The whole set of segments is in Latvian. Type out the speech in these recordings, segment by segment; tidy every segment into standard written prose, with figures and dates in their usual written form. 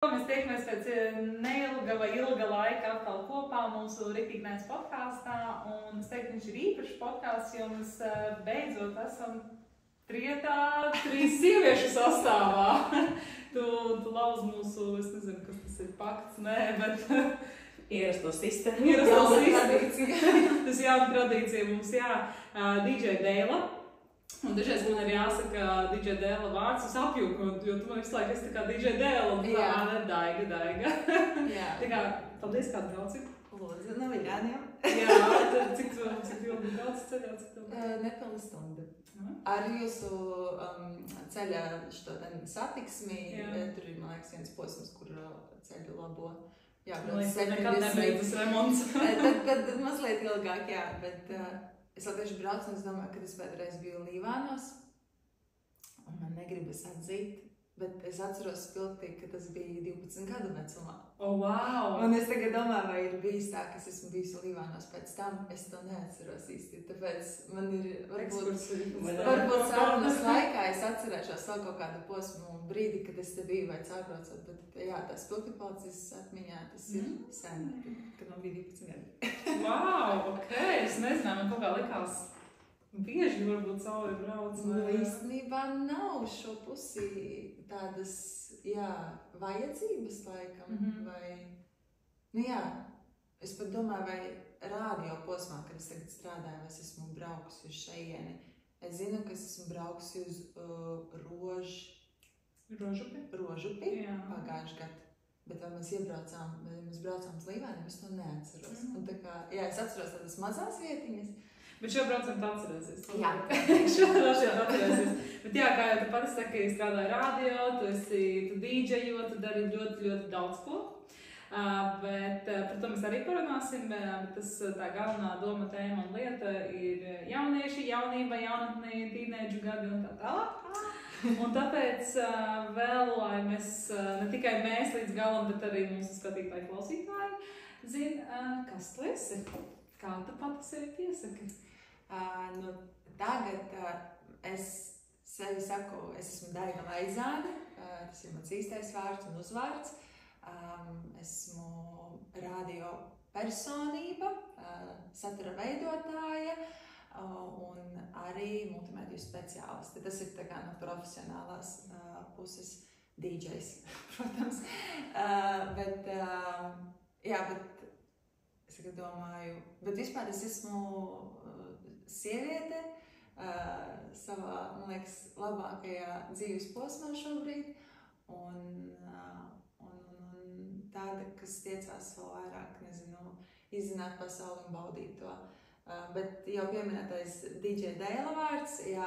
Mēs tiekamies pēc neilga vai ilga laika atkal kopā mūsu Riktīgi Nēs podkāstā. Un es teiktu, viņš ir īpašs podkāsts, jo mēs beidzot esam trīs sieviešu sastāvā. Tu lauz mūsu, es nezinu, kas tas ir, pakts, nē, bet ierasto sistēmu. Tas jauna tradīcija mums, jā, DJ Dēla. Un dažreiz man ir jāsaka DJ Dēla vārds, es apjūku, jo tu man visu laiku esi tā kā DJ Dēla, un Daiga. Tā kā, paldies, kādu brauci? Lūdzu, no Viļāniem. Jā, tad cik ilgi brauci ceļā? Nepilna stunda. Ar jūsu ceļa satiksmi, tur ir, man liekas, viens posms, kur ceļu labo. Jā, man liekas, nekad nebeidzas remonts. Tad mazliet ilgāk, jā, bet es vēl tieši braucu un es domāju, ka es pēdreiz biju Līvānos un man negribas atzīt, bet es atceros spilgtīgi, ka tas bija 12 gadu vecumā. Oh, wow! Un es tagad domāju, vai ir bijis tā, ka es esmu bijis Līvānos pēc tam, es to neatceros īsti, tāpēc man ir varbūt sarunas laikā es atcerēšos vēl kaut kādu posmu un brīdi, kad es te biju vai caurbraucot, bet jā, tā spilgti palicis atmiņā, tas ir sen, kad man bija 12 gadi. Wow, ok, es nezināju, man kaut kā likās bieži varbūt cauri brauc. Īstenībā nav šo pusi tādas, jā, vajadzības laikam, vai, nu jā, es pat domāju, vai rādio posmā, kad es tagad strādāju, es esmu braukusi uz šeieni. Es zinu, ka es esmu braukusi uz Rožupi pagājuši gadu. Bet vai mēs braucām uz Līvāniem, es to neatceros. Un tā kā, jā, es atceros tādas mazās vietiņas. Bet šo braucienu tu atcerēsies. Jā. Šo braucienu atcerēsies. Bet jā, kā jau tu pati saki, strādāji radio, tu dīdžejo, tu dari ļoti, ļoti daudz ko. Bet par to mēs arī parunāsim, bet tā galvenā doma, tēma un lieta ir jaunieši, jaunība, jaunatnē, tīnēģu gadi un tā tālāk. Un tāpēc vēl, lai mēs, ne tikai mēs līdz galam, bet arī mūsu skatītāji, klausītāji zina, kas tu esi, kā tu pati sevi piesaki. Nu, tagad es sevi saku, es esmu Daiga Laizāne, tas ir mans īstais vārds un uzvārds. Esmu radio personība, satura veidotāja un arī multimediju speciālisti. Tas ir tā kā no profesionālās puses DJs, protams. Bet es domāju, bet vispār es esmu sieviete savā, man liekas, labākajā dzīves posmā šobrīd. Un tāda, kas tiecās vēl vairāk, nezinu, izzināt pasauli un baudīt to. Bet jau pieminētais DJ Dēla vārds, jā,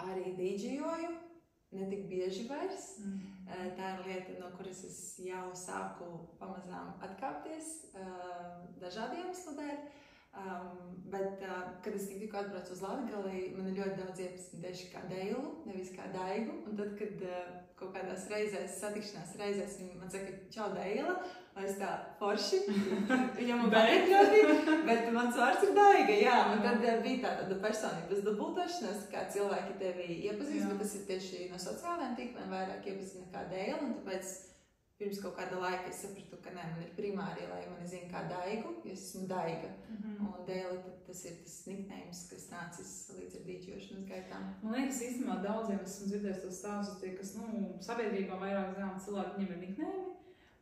arī dīdžejoju, ne tik bieži vairs. Tā ir lieta, no kuras es jau sāku pamazām atkāpties dažādu iemeslu dēļ. Bet, kad es tikko atbraucu uz Latgali, man ir ļoti daudz iepazīstināti tieši kā Deilu, nevis kā Daigu. Un tad, kad kaut kādās reizēs, satikšanās reizēs, viņi man saka, čau Deila, un es tā forši, viņam man patīk ļoti, bet mans vārds ir Daiga, jā. Un tad bija tāda personības dubultošanās, kā cilvēki tevi iepazīst, bet tas ir tieši no sociālajiem tīkliem vairāk iepazīstina kā Deila, un tāpēc pirms kaut kāda laika es sapratu, ka man ir primāri, lai mani zina kā Daigu, jo es esmu Daiga. Un Dēla, tas ir tas nicknames, kas nācis līdz ar dīdžošanas gaitām. Man liekas, īstenībā daudziem esmu dzirdējis tos stāstus, tie, kas, sabiedrībā vairāk zinām cilvēki, viņiem ir nicknēmi.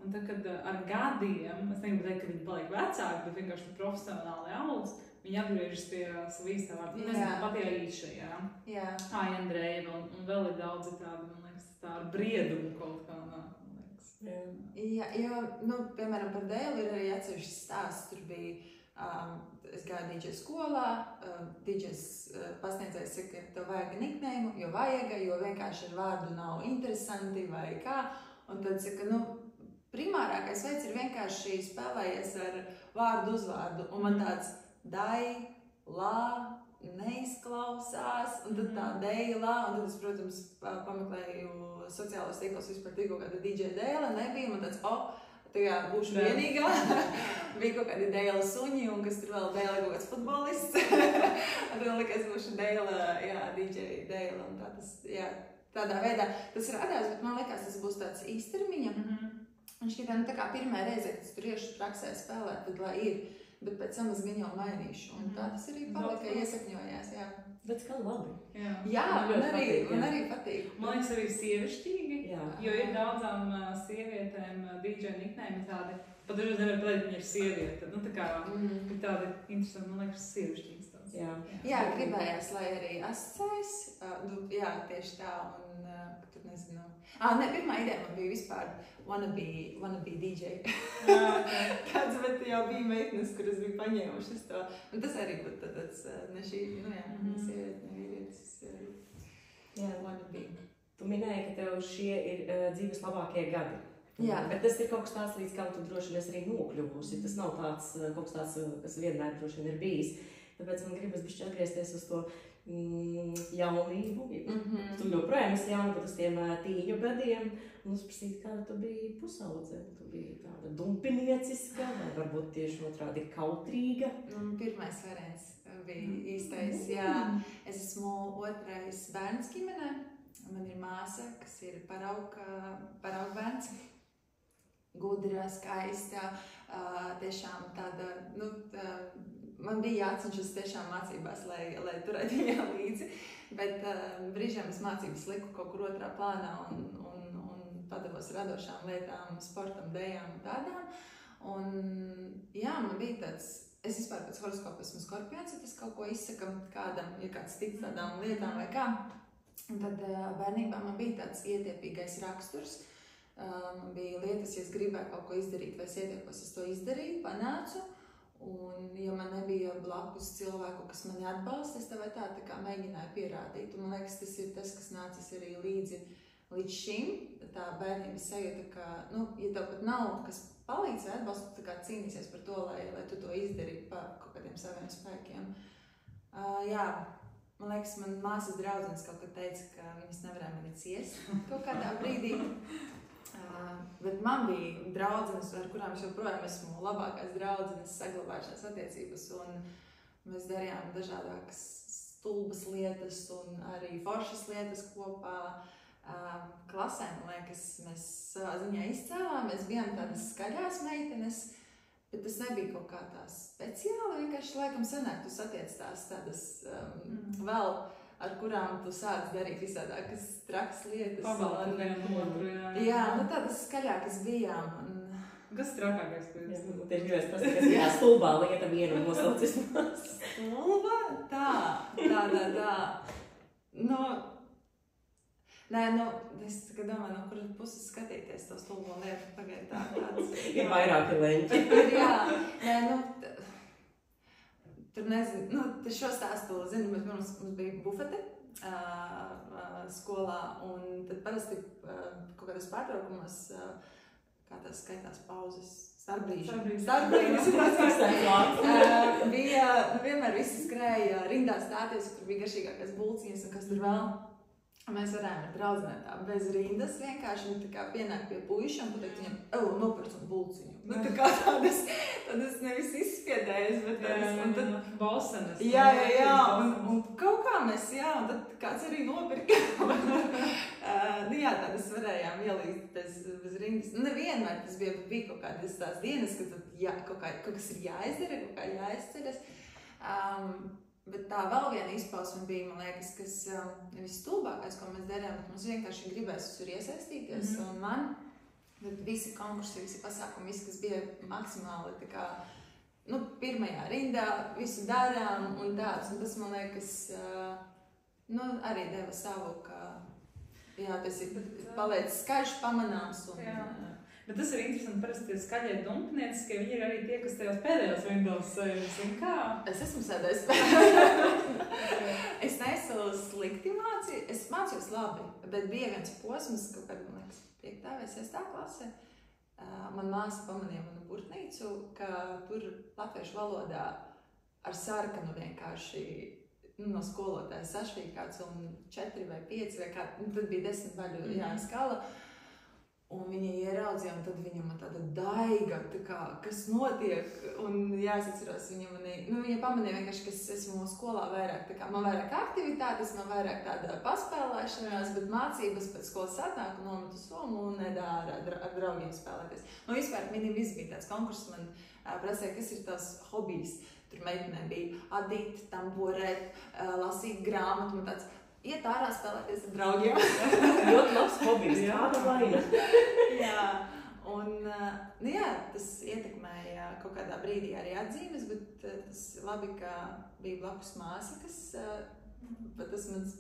Un tad, kad ar gadiem, es negribu teikt, ka viņi paliek vecāki, bet vienkārši profesionāli audz, viņi atgriežas pie savu īstā vārdu. Nezinu, patījā īša, jā. Jā. Andrēva un vēl ir daudzi tādi, man liekas, tā ar briedumu kaut kā nāk, man liekas. Jā, jo, piemēram, par Dēlu ir arī atsevišķs stāsts, tur bija, es gāju DJ skolā, DJs pasniedzējs saka, tev vajag nickname, jo vajag, jo vienkārši ar vārdu nav interesanti vai kā, un tad saka, primārākais veids ir vienkārši spēlējies ar vārdu uzvārdu, un man tāds Dai, La, neizklausās, un tad tā Deila, un tad es, protams, pameklēju sociālos tīklos vispār tik kaut kāda DJ Dēla, nebija, man tāds, tagad būšu vienīgā. Bija kaut kādi Dēla suņi, un kas tur vēl Dēla kaut kāds futbolists. Un tad likās būšu Dēla, jā, DJ Dēla, un tā tas, jā, tādā veidā tas radās, bet man liekas, tas būs tāds īstermiņa. Un šķiet, tā kā pirmā reize, kad es tur iešu praksē spēlēt, tad lai ir, bet pēc tam es viņu jau mainīšu. Un tā tas arī palika, iesakņojās, jā. Bet skan labi. Jā, man arī patīk. Man liekas, arī sievišķīgi, jo ir daudzām sievietēm DJ niknēm tādi, pat dažreiz nevar pateikt, viņa ir sieviete. Nu, tā kā ir tādi interesanti, man liekas, sievišķīgs tāds. Jā, gribējās, lai arī asociējas. Jā, tieši tā, un tur nezinu. Pirmā ideja man bija vispār wannabe DJ. Tāds, bet jau bija meitnes, kuras bija paņēmušas to. Un tas arī būtu tāds, ne šī, sieviete, ne vīrietis, wannabe. Tu minēji, ka tev šie ir dzīves labākie gadi. Jā. Bet tas ir kaut kas tāds, līdz kam tu droši vien arī nokļuvusi. Tas nav tāds, kaut kas tāds, kas vienmēr droši vien ir bijis. Tāpēc man gribas bišķi atgriezties uz to jaunību. Tu joprojām esi jauna, bet uz tiem tīņu gadiem. Un uzprasīt, kāda tu biji pusaudze. Tu biji tāda dumpinieciska, vai varbūt tieši otrādi kautrīga. Pirmais variants bija īstais, jā. Es esmu otrais bērns ģimenē. Man ir māsa, kas ir paraugbērns. Gudra, skaista, tiešām tāda, man bija jācenšas tiešām mācībās, lai turētu viņā līdzi, bet brīžiem es mācības liku kaut kur otrā plānā un padavos radošām lietām, sportam, dejām un tādām. Un jā, man bija tāds, es vispār pēc horoskopa esmu skorpions, ja tas kaut ko izsaka kādam, ja kāds tic tādām lietām vai kā. Un tad bērnībā man bija tāds ietiepīgais raksturs. Man bija lietas, ja es gribēju kaut ko izdarīt vai es ietiepos, es to izdarīju, panācu. Un, ja man nebija blakus cilvēku, kas mani atbalsta, es tā vai tā kā mēģināju pierādīt. Un man liekas, tas ir tas, kas nācis arī līdz šim. Tā bērnības sajūta, ka, ja tev pat nav, kas palīdz vai atbalsta, tu tā kā cīnīsies par to, lai tu to izdari pa kaut kādiem saviem spēkiem. Jā, man liekas, man māsas draudzenes kaut kad teica, ka viņas nevarēja mani ciest kaut kādā brīdī. Bet man bija draudzenes, ar kurām es joprojām esmu labākās draudzenes, saglabājušās attiecības, un mēs darījām dažādākas stulbas lietas un arī foršas lietas kopā. Klasē, man liekas, mēs savā ziņā izcēlām, mēs bijām tādas skaļās meitenes, bet tas nebija kaut kā tā speciāli, vienkārši laikam sanāk, tu satiec tādas vēl, ar kurām tu sāc darīt visādākas trakas lietas. Pabaltu vienu otru, jā. Tādas skaļākas bijām. Kas trakākais, ko jūs? Tieši gribēs pasakāt, jā, stulbā lieta vienu nosaucis. Stulba? Tā. Es domāju, no kuras puses skatīties to stulbo lietu, pagaid tāds. Ir vairāki leņķi. Jā, tur nezinu, šo stāstu zinu, bet mums bija bufete skolā, un tad parasti kaut kādas pārtraukumos, kā tās skaitās pauzes, starpbrīžas. Bija, vienmēr visi skrēja rindā stāties, kur bija garšīgākās bulciņas un kas tur vēl. Mēs varējām ar draudzenēm tā bez rindas vienkārši tā kā pienāk pie puiša un pateikt viņam, nopircam bulciņu. Tā kā tādas nevis izspiedējas, bet tādas... Balsenes. Jā, un kaut kā mēs, un tad kāds arī nopirka. Tādas varējām ielīst bez rindas. Nevienmēr tas bija kaut kādas tās dienas, kad kaut kas ir jāizdara, kaut kā jāizceras. Bet tā vēl viena izpausme bija, man liekas, kas nevis stulbākais, ko mēs darījām, bet mums vienkārši gribēs tur iesaistīties. Un man visi konkursi, visi pasākumi, viss, kas bija maksimāli tā kā, pirmajā rindā, visu darām un tāds. Un tas, man liekas, arī deva savu, ka tas ir paliec skaļš, pamanāms. Bet tas ir interesanti, parasti tie skaļie dumpnieci, ka viņi ir arī tie, kas tajās pēdējās rindās sēž. Kā? Es esmu sēdējis pēdējās. Es neesmu slikti mācīju, es mācījos labi, bet bija viens posms, kaut kādā, man liekas, 5. vai 6. klasē. Man māsa pamanīja manu burtnīcu, ka tur latviešu valodā ar sarkanu vienkārši no skolotāja sašvīkāts un 4 vai 5 vai kā, tad bija 10 vaļu skala. Un viņa draudzē, un tad viņam tāda daiga, tā kā, kas notiek, un jāsatcerās viņa pamanīja vienkārši, ka es esmu skolā vairāk, tā kā man vairāk aktivitātes, man vairāk tāda paspēlēšanās, bet mācības pēc skolas atnāk un nometu somu un nedā ar draugiem spēlēties. Un vispār minimum viss bija tāds konkurss, man prasīja, kas ir tās hobijs. Tur meitenē bija adīt, tamborēt, lasīt grāmatu un tāds iet ārā spēlēties ar draugiem. Ļoti labs hobijs, kāda vaina. Jā, un tas ietekmēja kaut kādā brīdī arī atzīmes, bet tas labi, ka bija blakus māsa, kas tas mūsu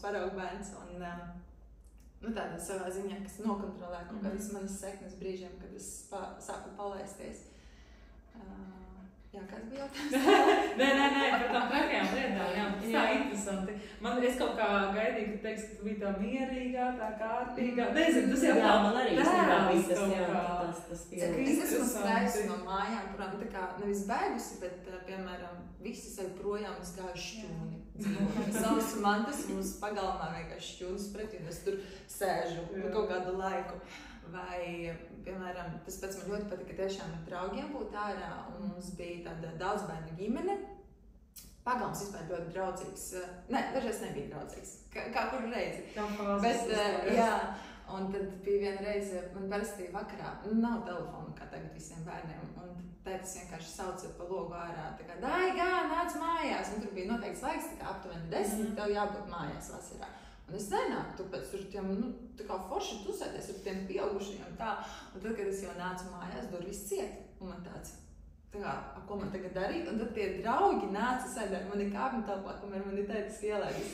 parauga bērns un tādā savā ziņā, kas nokontrolē kaut kādas manas sekmes brīžiem, kad es sāku palaisties. Jā, kāds bija jautājums? Nē, par tām trakajām lietām, jā, tas tā interesanti. Es kaut kā gaidīju, ka teiks, ka tu biji tā mierīgā, tā kārtīgā. Nezinu, tas jau jā, man arī tēls tas, kaut jā, kā. Tas Es esmu skrējusi no mājām, kurām tā kā nevis bēgusi, bet, piemēram, visi sevi projām es gāju šķūni. Savas mantas mums pagalmā vienkārši šķūnis pret, un es tur sēžu kaut kādu laiku. Vai, piemēram, tas pēc man ļoti patika tiešām ar draugiem būt ārā, un mums bija tāda daudzbērnu ģimene. Pagalms vispār ļoti draudzīgs. Ne, dažreiz nebija draudzīgs, kā kuru reizi. Bet, jā, un tad bija viena reize, man parasti vakarā, nav telefonu, kā tagad visiem bērniem, un tētis vienkārši sauca pa logu ārā, tā kā, Daigā, nāc mājās, un tur bija noteikts laiks, tā kā aptuveni 10, tev jābūt mājās vasarā. Un es nenāku, tāpēc tur tiem, tā kā forši tusēties ar tiem pieaugušajiem tā. Un tad, kad es jau nācu mājās, durvis ciet. Un man tāds, tā kā, ko man tagad darīt? Un tad tie draugi nāca sēdēt mani kāpņu telpā, kamēr mani tētis ielēdis.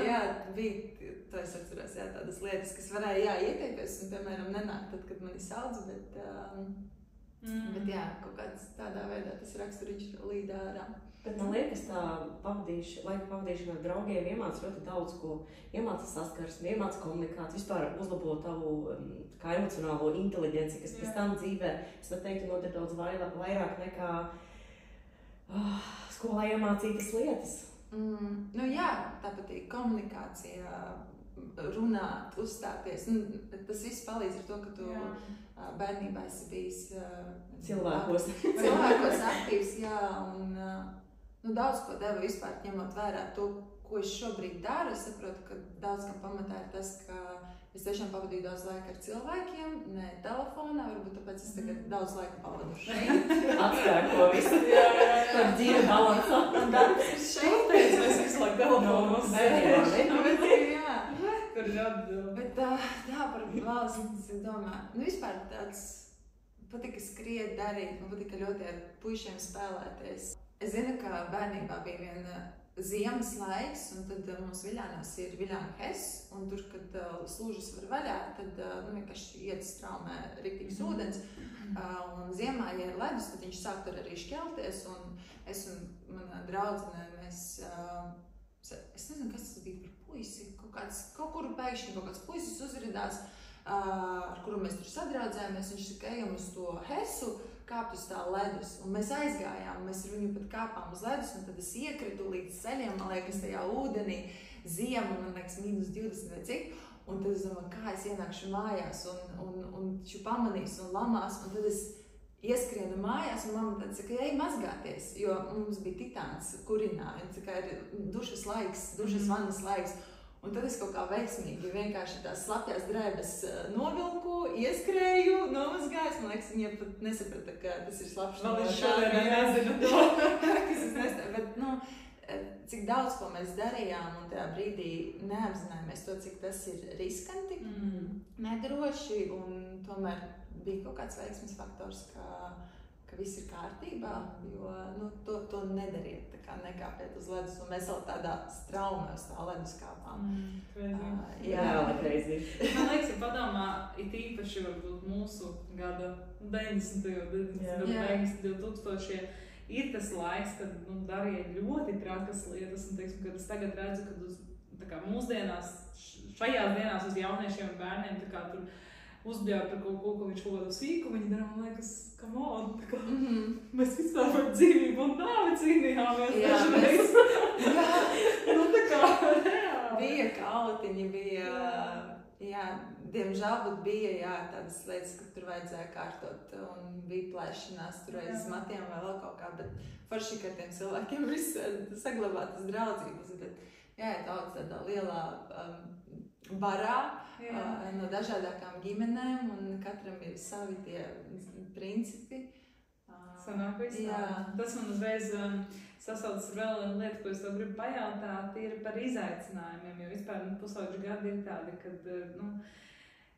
Jā, bija, to es atceros, jā, tādas lietas, kas varēja, ieteikties un, piemēram, nenāk tad, kad mani sauc, bet jā, kaut kāds tādā veidā tas raksturīgs līd ārā. Bet man liekas, tā laika pavadīšana ar draugiem iemāca ļoti daudz ko. Iemāca saskarsmi, iemāca komunikāciju, vispār uzlabo tavu kā emocionālo inteliģenci, kas pēc tam dzīvē, es varu teikt, noder daudz vairāk nekā skolā iemācītas lietas. Jā, tāpat ir komunikācija, runāt, uzstāties. Tas viss palīdz ar to, ka tu bērnībā esi bijis cilvēkos aktīvs, jā, un daudz ko deva vispār ņemot vērā to, ko es šobrīd daru. Es saprotu, ka daudz kam pamatā ir tas, ka es tiešām pavadīju daudz laika ar cilvēkiem, ne telefonā, varbūt tāpēc es tagad daudz laika pavadu šeit. Atspēko visu. Par dzīvi balansā. Un darbs ir šeit. Mēs visu laiku telefonos. Jā. Kur ir atbildi. Bet par valsts, es domāju, vispār tāds patika skriet, darīt, man patika ļoti ar puišiem spēlēties. Es zinu, ka bērnībā bija viena ziemas laiks, un tad mums Viļānos ir Viļāna Hess, un tur, kad slūžas var vaļā, tad vienkārši iet straumē riktīgs ūdens. Un ziemā, ja ir ledus, tad viņš sāk tur arī šķelties, un es un mana draudzene, mēs, es nezinu, kas tas bija par puisi, kaut kur pēkšņi kaut kāds puisis uzridās, ar kuru mēs tur sadraudzējāmies, viņš saka, ejam uz to Hessu, kāpt uz tā ledus, un mēs aizgājām, mēs ar viņu pat kāpām uz ledus, un tad es iekritu līdz ceļiem, man liekas, tajā ūdenī, ziemu, man liekas, -20 vai cik, un tad es domāju, kā es ienākšu mājās, un viņš pamanīs un lamās, un tad es ieskrienu mājās, un mamma tad saka, ej mazgāties, jo mums bija titāns kurinā, un tā kā ir dušas laiks, dušas vannas laiks. Un tad es kaut kā veiksmīgi vienkārši tās slapjās drēbes novilku, ieskrēju, nomazgājos. Man liekas, viņa pat nesaprata, ka tas ir slapšana. Man līdz šodien nezinu to. Kas es nezinu, bet, cik daudz, ko mēs darījām, un tajā brīdī neapzinājāmies to, cik tas ir riskanti, nedroši, un tomēr bija kaut kāds veiksmes faktors, ka viss ir kārtībā, jo to nedariet, tā kā nekāpiet uz ledus, un mēs vēl tādā straumē uz tā ledus kāpām. Jā, crazy. Man liekas, ja padomā, it īpaši varbūt mūsu gada 90. 2000. Ir tas laiks, kad darīja ļoti trakas lietas, un teiksim, kad es tagad redzu, ka mūsdienās, šajās dienās uz jauniešiem un bērniem, tā kā tur uzbļāva par kaut ko viņš kaut kādu sīku, viņi dara, man liekas, come on, tā kā mēs vispār par dzīvību un nāvi cīnījāmies dažreiz. Tā kā, reāli. Bija kautiņi, bija, jā, diemžēl bija tādas lietas, ka tur vajadzēja kārtot un bija plēšanās tur aiz matiem vai vēl kaut kā, bet forši, ka tiem cilvēkiem ir saglabātas draudzības, bet jāiet daudz tādā lielā barā no dažādākām ģimenēm un katram ir savi tie principi. Sanāk visādi. Tas man uzreiz sasaucas vēl viena lieta, ko es tev gribu pajautāt, ir par izaicinājumiem, jo vispār pusauģi gadi ir tādi, kad,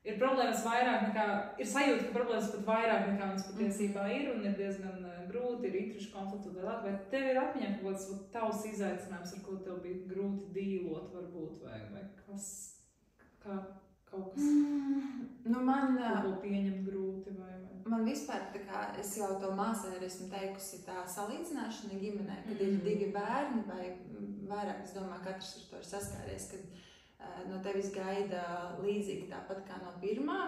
ir problēmas vairāk nekā, ir sajūta, ka problēmas pat vairāk nekā mums patiesībā ir un ir diezgan grūti, ir interešu konfliktu vēlāk, vai tev ir atmiņā kaut kāds tavs izaicinājums, ar ko tev bija grūti dīlot varbūt, vai kas, kā kaut kas, ko pieņemt grūti vai? Man vispār, tā kā es jau to māsai arī esmu teikusi, tā salīdzināšana ģimenē, kad ir 2 bērni vai vairāk, es domāju, katrs ar to ir saskāries, kad no tevis gaida līdzīgi tāpat kā no pirmā,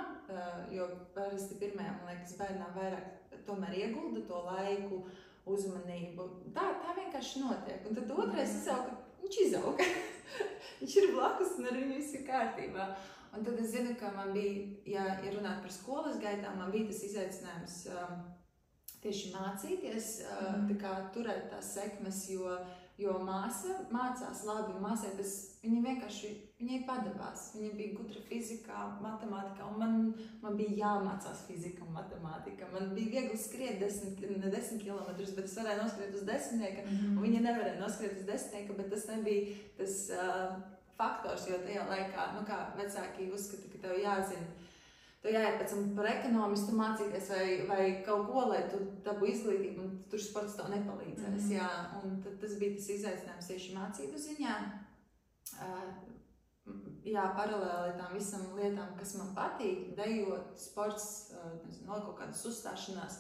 jo parasti pirmajā, man liekas, bērnām vairāk tomēr iegulda to laiku, uzmanību. Tā vienkārši notiek. Un tad otrais izauga, viņš izauga. Viņš ir blakus un ar viņu viss ir kārtībā. Un tad es zinu, ka man bija, ja runāt par skolas gaitām, man bija tas izaicinājums tieši mācīties, tā kā turēt tās sekmes, jo māsa mācās labi, māsai tas, viņai padevās, viņa bija gudra fizikā, matemātikā, un man bija jāmācās fizika un matemātika. Man bija viegli skriet 10 kilometrus, bet es varēju noskriet uz 10, un viņa nevarēja noskriet uz 10, bet tas nebija tas faktors, jo tajā laikā, kā vecāki uzskata, ka tev jāzina, tev jāiet pēc tam par ekonomistu mācīties vai kaut ko, lai tu dabū izglītību, un tur sports tev nepalīdzēs, jā. Un tad tas bija tas izaicinājums tieši mācību ziņā. Jā, paralēli tām visam lietām, kas man patīk, dejot, sports, nezinu, kaut kādas uzstāšanās.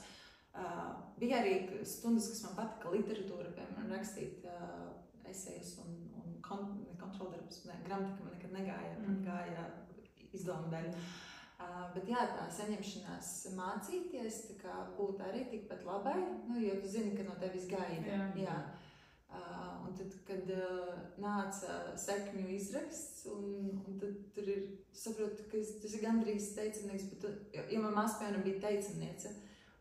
Bija arī stundas, kas man patika, literatūra, piemēram, rakstīt esejus un kontroldarbus, gramatika man nekad negāja, man gāja izdevuma daļa. Bet jā, tā saņemšanās mācīties, tā kā būt arī tikpat labai, jo tu zini, ka no tevis gaida. Jā. Un tad, kad nāca sekmju izraksts, un tad tur ir, saprotu, ka tas ir gandrīz teicamnieks, bet, ja man māsa, piemēram, bija teicamniece,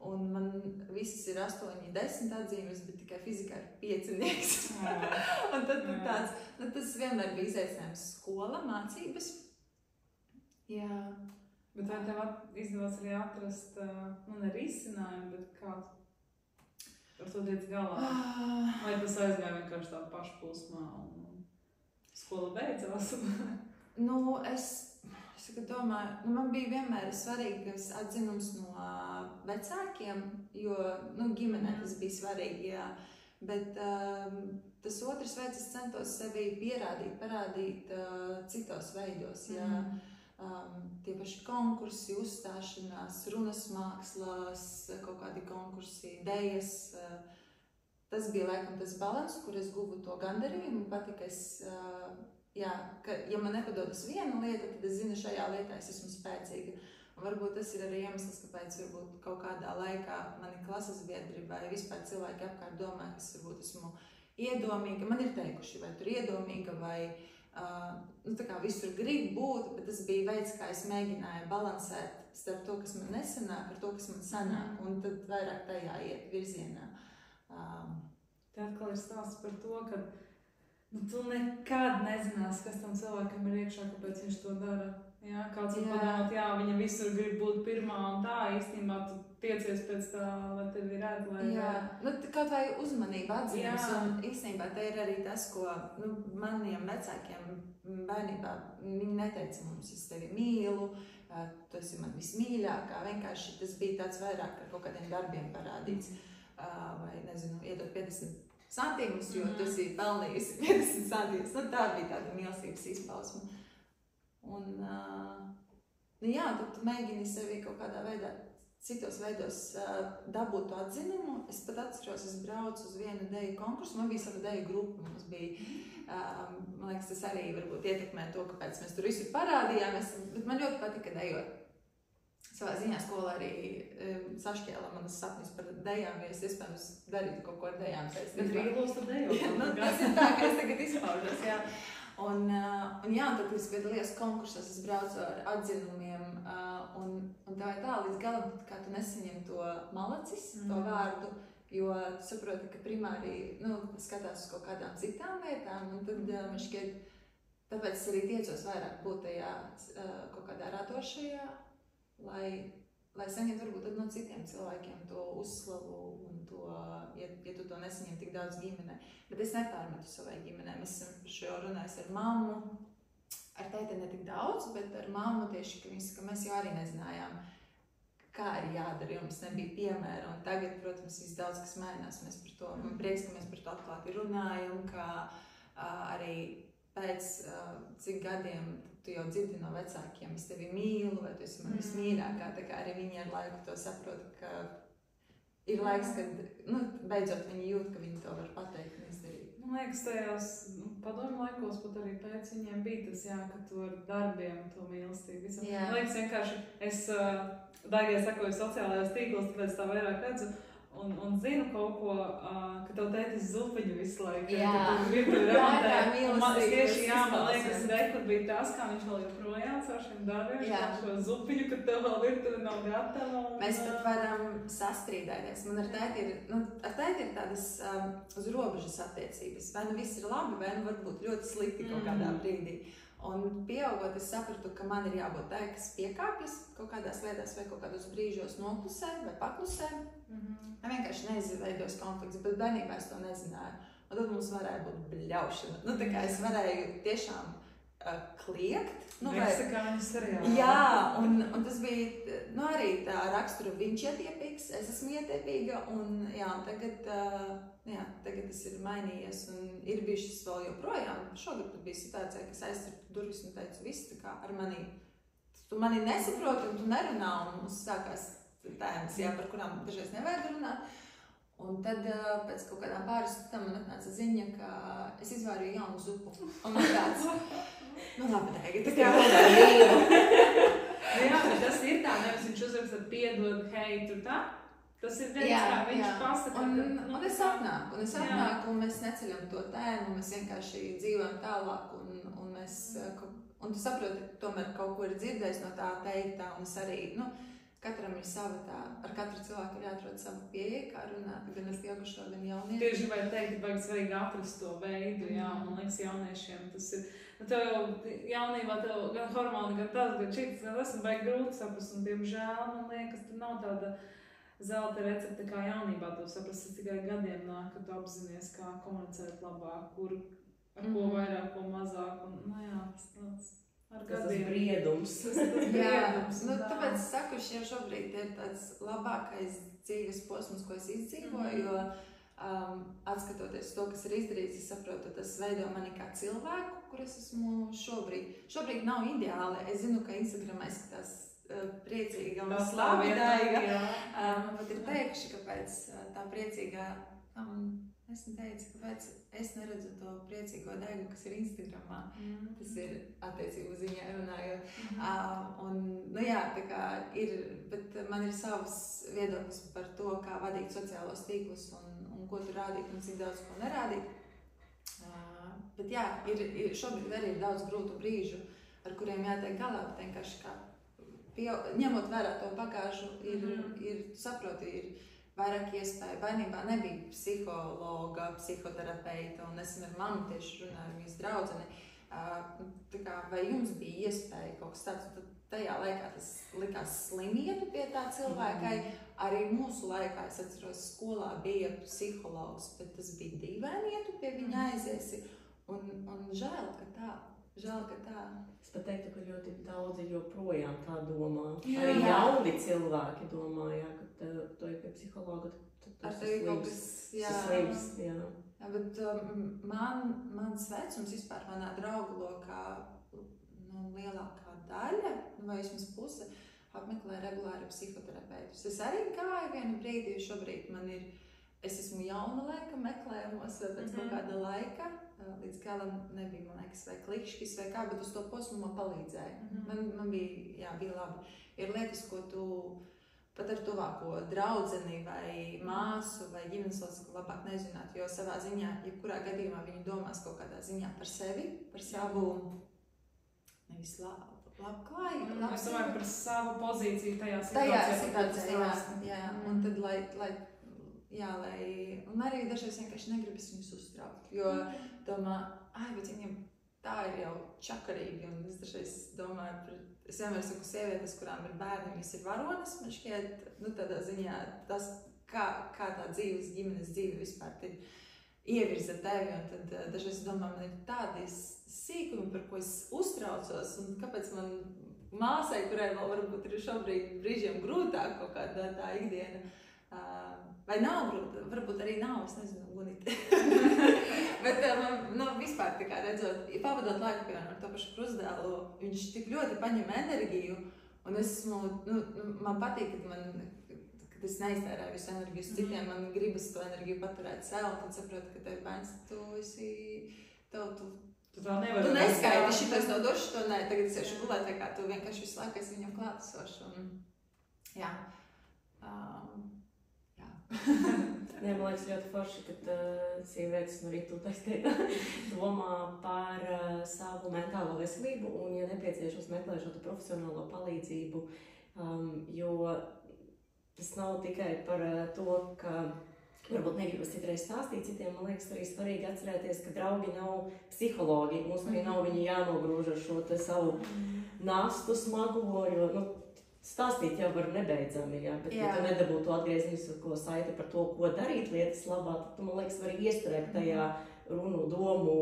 un man visas ir 8, 10 atzīmes, bet tikai fizikā ir 5. Un tad tāds, tas vienmēr bija izaicinājums skola, mācības. Jā. Bet vai tev izdevās arī atrast, arī izcinājumu, bet kā ar to tiec galā? Vai tas aizgāja vienkārši tā pašplūsmā un skola beidzās? Es domāju, man bija vienmēr svarīgs atzinums no vecākiem, jo ģimenē tas bija svarīgi, jā. Bet tas otrs veids, es centos sevi pierādīt, parādīt citos veidos, jā. Tie paši konkursi, uzstāšanās, runas mākslās, kaut kādi konkursi, idejas. Tas bija laikam tas balans, kur es guvu to gandarījumu, patika ja man nepadodas viena lieta, tad es zinu, šajā lietā es esmu spēcīga. Un varbūt tas ir arī iemesls, kāpēc varbūt kaut kādā laikā mani klases biedri vai vispār cilvēki apkārt domā, ka es varbūt esmu iedomīga. Man ir teikuši, vai tur iedomīga, vai tā kā visur grib būt, bet tas bija veids, kā es mēģināju balansēt starp to, kas man nesanāk, ar to, kas man sanāk, un tad vairāk tajā iet virzienā. Te atkal ir stāsts par to, ka tu nekad nezināsi, kas tam cilvēkam ir iekšā, kāpēc viņš to dara. Jā, kāds var padomāt, viņa visur grib būt pirmā un tā, īstenībā tu tiecies pēc tā, lai tevi redz, lai... Jā, kaut vai uzmanība atzīmes, un īstenībā te ir arī tas, ko maniem vecākiem bērnībā, viņi neteica mums, es tevi mīlu, tu esi man vismīļākā, vienkārši tas bija tāds vairāk ar kaut kādiem darbiem parādīts, vai, nezinu, iedot 50 santīmus, jo tu esi pelnījusi 50 santīmus. Tā bija tāda mīlestības izpausme. Un, tad tu mēģini sevi kaut kādā veidā, citos veidos dabūt to atzinumu. Es pat atceros, es braucu uz vienu deju konkursu, man bija sava deju grupa, mums bija, man liekas, tas arī varbūt ietekmē to, kāpēc mēs tur visur parādījāmies, bet man ļoti patika dejot. Savā ziņā skolā arī sašķēla manas sapnis par dejām, jo es iespējams darītu kaut ko ar dejām saistībā. Bet Rīglos tu dejo? Tas ir tā, ka es tagad izpaužos, jā. Un tad es piedalījos konkursos, es braucu ar atzinumiem, un tā vai tā līdz galam, kā tu nesaņem to malacis, to vārdu, jo tu saproti, ka primāri skatās uz kaut kādām citām lietām, un tad man šķiet, tāpēc es arī tiecos vairāk būt tajā kaut kādā radošajā, lai saņemtu varbūt no citiem cilvēkiem to uzslavu un to, ja tu to nesaņem tik daudz ģimenē. Bet es nepārmetu savai ģimenē. Mēs esam par šo runājis ar mammu, ar tēti ne tik daudz, bet ar mammu tieši, ka mēs jau arī nezinājām, kā ir jādara, jo mums nebija piemēra. Un tagad, protams, viss daudz kas mainās. Mēs par to, man prieks, ka mēs par to atklāti runājam, ka arī pēc cik gadiem tu jau dzirdi no vecākiem, es tevi mīlu, vai tu esi man vismīļākā, tā kā arī viņi ar laiku to saprot, ka ir laiks, kad beidzot viņi jūt, ka viņi to var pateikt un izdarīt. Man liekas, tajās padomu laikos pat arī pēc viņiem bija tas, ka tu ar darbiem to mīlestību. Man liekas, vienkārši es daigai sakoju sociālajos tīklos, tāpēc tā vairāk redzu un zinu kaut ko, ka tev tētis zupiņu visu laiku. Jā, man tieši man liekas, kur bija tas, kā viņš vēl joprojām ar šiem darbiem, šo zupiņu, ka tev vēl virtuve nav gatava. Mēs pat varam sastrīdēties. Man ar tēti ir tādas uz robežas attiecības. Vai nu viss ir labi, vai nu varbūt ļoti slikti kaut kādā brīdī. Un pieaugot, es sapratu, ka man ir jābūt tā, kas piekāpjas kaut kādās lietās vai kaut kādos brīžos noklusē vai paklusē. Vienkārši neizveidos konflikts, bet bērnībā es to nezināju. Un tad mums varēja būt bļaušana. Tā kā es varēju tiešām kliegt. Meksikāņu seriāli. Jā, un tas bija arī tā rakstura, viņš ietiepīgs, es esmu ietiepīga, un tagad tas ir mainījies, un ir bijušas vēl joprojām. Šogad pat bija situācija, kas aizturtu durvis un teicu, viss tā kā ar mani, tu mani nesaproti un tu nerunā, un mums sākās tēmas, par kurām dažreiz nevajag runāt. Un tad pēc kaut kādām pāris stundām man atnāca ziņa, ka es izvārīju jaunu zupu. Un man tāds, labi, Daiga, tā kā Jā, bet tas ir tā, nevis viņš uzraksta piedod, hei, tur tā. Tas ir viens, kā viņš pasaka. Un es atnāku, un mēs neceļam to tēmu, mēs vienkārši dzīvojam tālāk, un tu saproti, tomēr kaut ko ir dzirdējis no tā teiktā, un es arī, katram ir sava tā, ar katru cilvēku ir jāatrod sava pieeja, kā runāt, gan ar pieaugušo, gan jauniešu. Tieši gribēju teikt, ka svarīgi atrast to veidu, man liekas, jauniešiem tas ir. Tev jau jaunībā tev gan hormoni, gan tas, gan šits, gan tas, un vajag grūti saprast, un diemžēl, man liekas, tur nav tāda zelta recepte kā jaunībā to saprast, tas tikai gadiem nāk, kad tu apzinies, kā komunicēt labāk, ar ko vairāk, ko mazāk, un, tas briedums. Tāpēc es saku, šie šobrīd ir tāds labākais dzīves posms, ko es izdzīvoju, jo atskatoties to, kas ir izdarīts, es saprotu, tas veido mani kā cilvēku, kur es esmu šobrīd. Šobrīd nav ideāli. Es zinu, ka Instagramā izskatās priecīga un slabi Daiga. Man pat ir teikuši, kāpēc tā priecīgā, es neteicu, kāpēc es neredzu to priecīgo Daigu, kas ir Instagramā. Tas ir attiecību ziņā runājot. Tā kā ir, bet man ir savs viedoklis par to, kā vadīt sociālos tīklus un ko tu rādīt un cik daudz ko nerādīt. Bet šobrīd arī ir daudz grūtu brīžu, ar kuriem jātiek galā, bet vienkārši kā ņemot vērā to bagāžu, saproti, ir vairāk iespēja. Bērnībā nebija psihologa, psihoterapeita, un es ar mammu tieši runāju, viņas draudzeni. Vai jums bija iespēja kaut kas tāds, tajā laikā tas likās slimietu pie tā cilvēkai? Arī mūsu laikā, es atceros, skolā bija psihologs, bet tas bija dīvainietu pie viņa aiziesi, un žēl, ka tā. Es pat teiktu, ka ļoti daudzi joprojām tā domā. Arī jauni cilvēki domā, ka to ir pie psihologa, tas ir slims. Bet mans vecums vispār manā draugu lokā lielākā daļa, vai vismaz puse, apmeklē regulāri psihoterapeitus. Es arī gāju vienu brīdi, jo šobrīd es esmu jauna laika meklējumos vai pēc kaut kāda laika. Līdz galam nebija, man liekas, vai klikšķis vai kā, bet uz to posmu man palīdzēja. Man bija labi. Ir lietas, ko tu pat ar tuvāko draudzeni vai māsu vai ģimenes locekli labāk nezināt, jo savā ziņā, jebkurā gadījumā viņi domās kaut kādā ziņā par sevi, par savu, nevis labklājību. Es domāju par savu pozīciju tajā situācijā. Jā. Un tad, un arī dažreiz vienkārši negribas viņus uztraukt, jo domā, bet viņiem tā ir jau čakarīgi, un es dažreiz domāju, es vienmēr saku sievietes, kurām ir bērni, viņas ir varonas, man šķiet, tādā ziņā tas, kā tā dzīves, ģimenes dzīve vispār ir ievirza tevi, un tad dažreiz domāju, man ir tādi sīkumi, par ko es uztraucos, un kāpēc man māsai, kurai vēl varbūt ir šobrīd brīžiem grūtāk kaut kāda tā ikdiena, vai nav grūti, varbūt arī nav, es nezinu, gunīt. Bet vispār tā kā redzot, pavadot laiku, piemēram, ar to pašu krustdēlu, viņš tik ļoti paņem enerģiju, un man patīk, kad es neiztērēju visu enerģiju uz citiem, man gribas to enerģiju paturēt sev, un tad saprotu, ka tev bērns, tu neskaidri šitos to došu, to ne, tagad es iešu gulēt, vai kā tu vienkārši visu laiku esi viņam klātesoši, un jā. Man liekas ļoti forši, kad sievietes, arī tu teiskaitā, domā par savu mentālo veselību un, ja nepieciešams, meklē šo profesionālo palīdzību, jo tas nav tikai par to, ka varbūt negribas citreiz stāstīt citiem, man liekas arī svarīgi atcerēties, ka draugi nav psihologi, mums arī nav viņi jānogrūž ar šo te savu nastu smago, jo, stāstīt jau var nebeidzami, bet ja tu nedabūtu atgrieznisko saiti par to, ko darīt lietas labā, tad tu, man liekas, vari iestrēgt tajā runu, domu,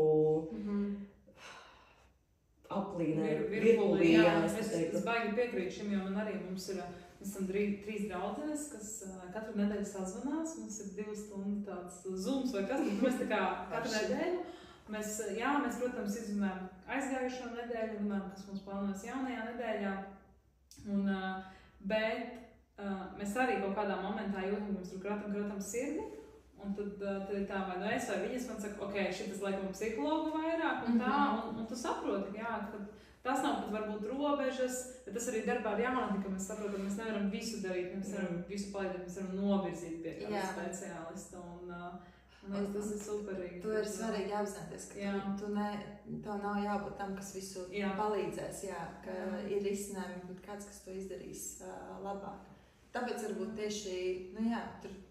aplīnē, virpulī. Es baigi piekrītu šim, jo man arī mums esam 3 draudzenes, kas katru nedēļu sazvanās, mums ir 2 stundu tāds zooms vai kas, bet mēs tā kā katru nedēļu, mēs, protams, izrunājam aizgājušo nedēļu, runājam, kas mums plānojas jaunajā nedēļā. Bet mēs arī kaut kādā momentā jūtam, ka mums tur kratam sirdi, un tad ir tā, vai es vai viņas man saka, ok, šitas laikam psihologu vairāk, un tā, un tu saproti, ka tas nav pat varbūt robežas, bet tas arī darbā ar jaunatni, ka mēs saprotam, ka mēs nevaram visu darīt, mēs nevaram visu palīdzēt, mēs varam novirzīt pie kāda speciālista, un tas ir superīgi. To ir svarīgi apzināties, ka tev nav jābūt tam, kas visu palīdzēs, ka ir risinājumi, bet kāds, kas to izdarīs labāk. Tāpēc varbūt tieši,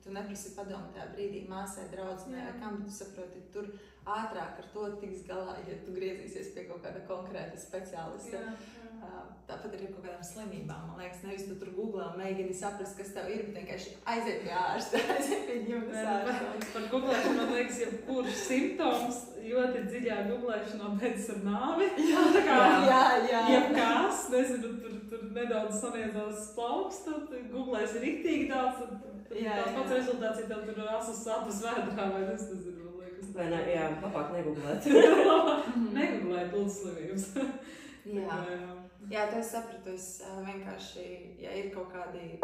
tu neprasi padomu tajā brīdī māsai, draudzenei, vai kam, bet tu saproti, tur ātrāk ar to tiks galā, ja tu griezīsies pie kaut kāda konkrēta speciālista. Tāpat arī kaut kādām slimībām, man liekas, nevis tu tur googlē un mēģini saprast, kas tev ir, bet vienkārši aiziet pie ārsta, aiziet pie ģimenes ārsta. Par googlēšanu, man liekas, jebkurš simptoms ļoti dziļā googlēšanā beidzas ar nāvi. Jebkās, nezinu, tur nedaudz samiedzās plauks, tad googlēs ir riktīgi tāds, tās pats rezultāts, ja tev tur asas sapas vēdrā, vai tas ir, man liekas. Vai ne, labāk negooglēt. Negooglēt lūdzu slimības. Jā, to es sapratu. Es vienkārši, ja ir kaut kādi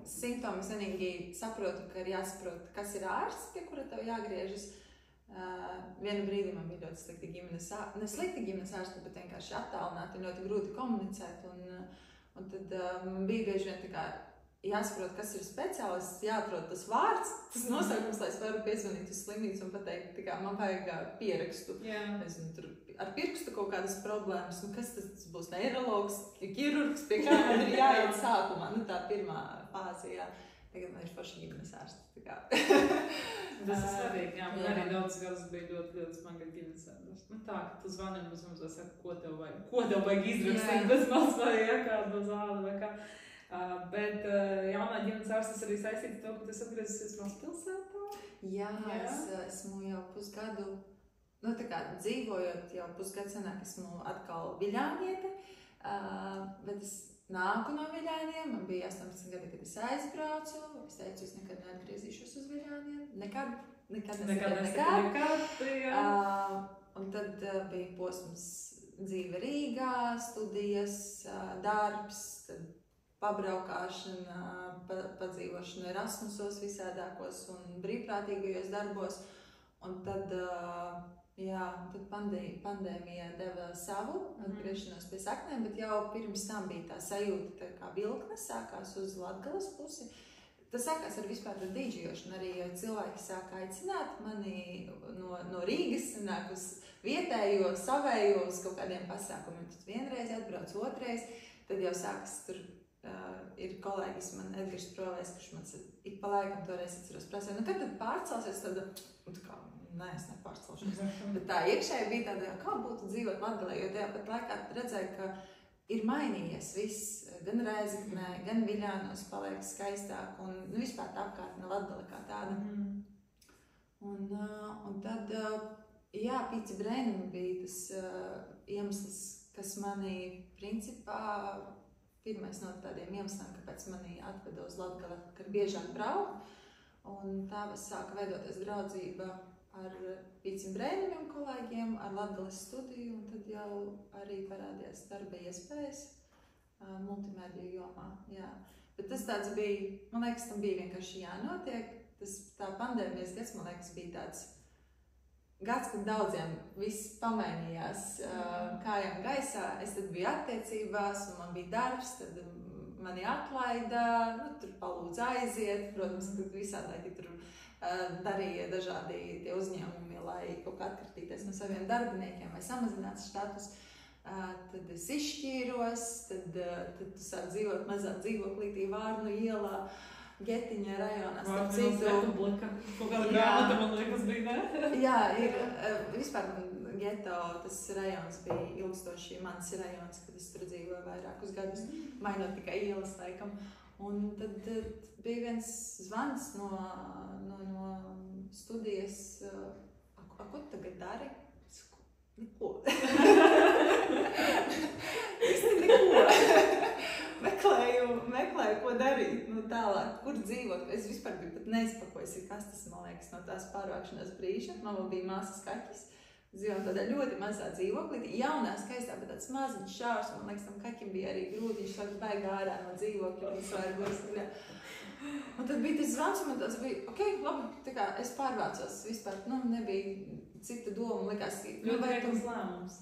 simptomi, es vienīgi saprotu, ka ir jāsaprot, kas ir ārsts, pie kura tev jāgriežas. Vienu brīdi man bija ļoti slikti ģimenes ārsti, bet vienkārši attālināti, ļoti grūti komunicēt. Un tad man bija bieži vien tā kā jāsaprot, kas ir speciālists, jāatrod tas vārds, tas nosaukums, lai es varu piezvanīt uz slimnīcu un pateikt, tā kā man vajag pierakstu. Nezinu, tur ar pirkstu kaut kādas problēmas, kas tas būs neirologs, ķirurgs, pie kā man ir jāiet sākumā, tā pirmā fāze, Tagad man ir forši ģimenes ārsts, tā kā. Tas ir svarīgi, man arī daudz gadus bija ļoti smaga ģimenes ārsts. Tā, ka tu zvani un mums saka, ko tev vajag izrakstīt, bez maz vai kādu zāli vai kā. Bet jaunā ģimenes ārstes arī saistīts to, ka tu atgriezies mazpilsētā? Jā, es esmu jau pusgadu, tā kā dzīvojot jau pusgadu senāk, esmu atkal Viļāniete, bet es nāku no Viļāniem, man bija 18 gadi, kad es aizbraucu, es teicu, es nekad neatgriezīšos uz Viļāniem, nekad. Un tad bija posms dzīve Rīgā, studijas, darbs, tad pabraukāšana, padzīvošana Erasmusos visādākos un brīvprātīgajos darbos. Un tad Jā, tad pandēmija deva savu atgriešanos pie saknēm, bet jau pirms tam bija tā sajūta, tā kā vilkne sākās uz Latgales pusi. Tas sākās ar vispār ar dīdžošanu arī, jo cilvēki sāka aicināt mani no Rīgas, nāk uz vietējo, savējo, uz kaut kādiem pasākumiem. Tad vienreiz atbrauc, otrais, tad jau sākas tur, ir kolēģis man Edgars Provēs, kurš man ik pa laikam toreiz atceros prasē, kad tad pārcelsies, tad kā, nē, es nepārcelšos. Bet tā iekšēji bija tāda, kā būtu dzīvot Latgalē, jo tajā pat laikā redzēju, ka ir mainījies viss, gan Rēzeknē, gan Viļānos paliek skaistāk, un vispār tā apkārtne Latgale kā tāda. Un tad, jā, Pīci Brēnam bija tas iemesls, kas mani principā, pirmais no tādiem iemesliem, kāpēc mani atveda uz Latgali, kad biežāk braukt, un tā sāka veidoties draudzība ar Pīcim Brēnamiem kolēģiem, ar Latgales studiju, un tad jau arī parādījās darba iespējas multimēdiju jomā. Jā. Bet tas tāds bija, man liekas, tam bija vienkārši jānotiek. Tā pandēmijas gads, man liekas, bija tāds gads, kad daudziem viss pamainījās kājām gaisā. Es tad biju attiecībās, un man bija darbs, tad mani atlaida, tur palūdz aiziet, protams, kad visādāki tur darīja dažādi tie uzņēmumi, lai kaut kā atkritīties no saviem darbiniekiem vai samazinātu štatus. Tad es izšķīros, tad tu sāk dzīvot mazā dzīvoklītī Vārnu ielā, Getiņa rajonā, starp citu. Republika, kaut kāda grāmata, man liekas, bija, ne? Jā, vispār geto tas rajons bija ilgstoši mans rajons, kad es tur dzīvoju vairākus gadus, mainot tikai ielas laikam. Un tad bija viens zvans no studijas, ko tu tagad dari? Neko. Īsti neko. Meklēju, ko darīt, tālāk, kur dzīvot. Es vispār biju pat neizpakojusi, kas tas, man liekas, no tās pārvākšanās brīža. Man bija māsas kaķis. Dzīvojam tādā ļoti mazā dzīvoklī, jaunā, skaistā, bet tāds maziņš šārs, man liekas, tam kaķim bija arī grūti, viņš sāk baigā ārā no dzīvokļa, un svērgos. Un tad bija tas zvans, un man tāds bija, ok, labi, tā kā es pārvācos vispār, nebija cita doma, likās, ļoti viegls lēmums.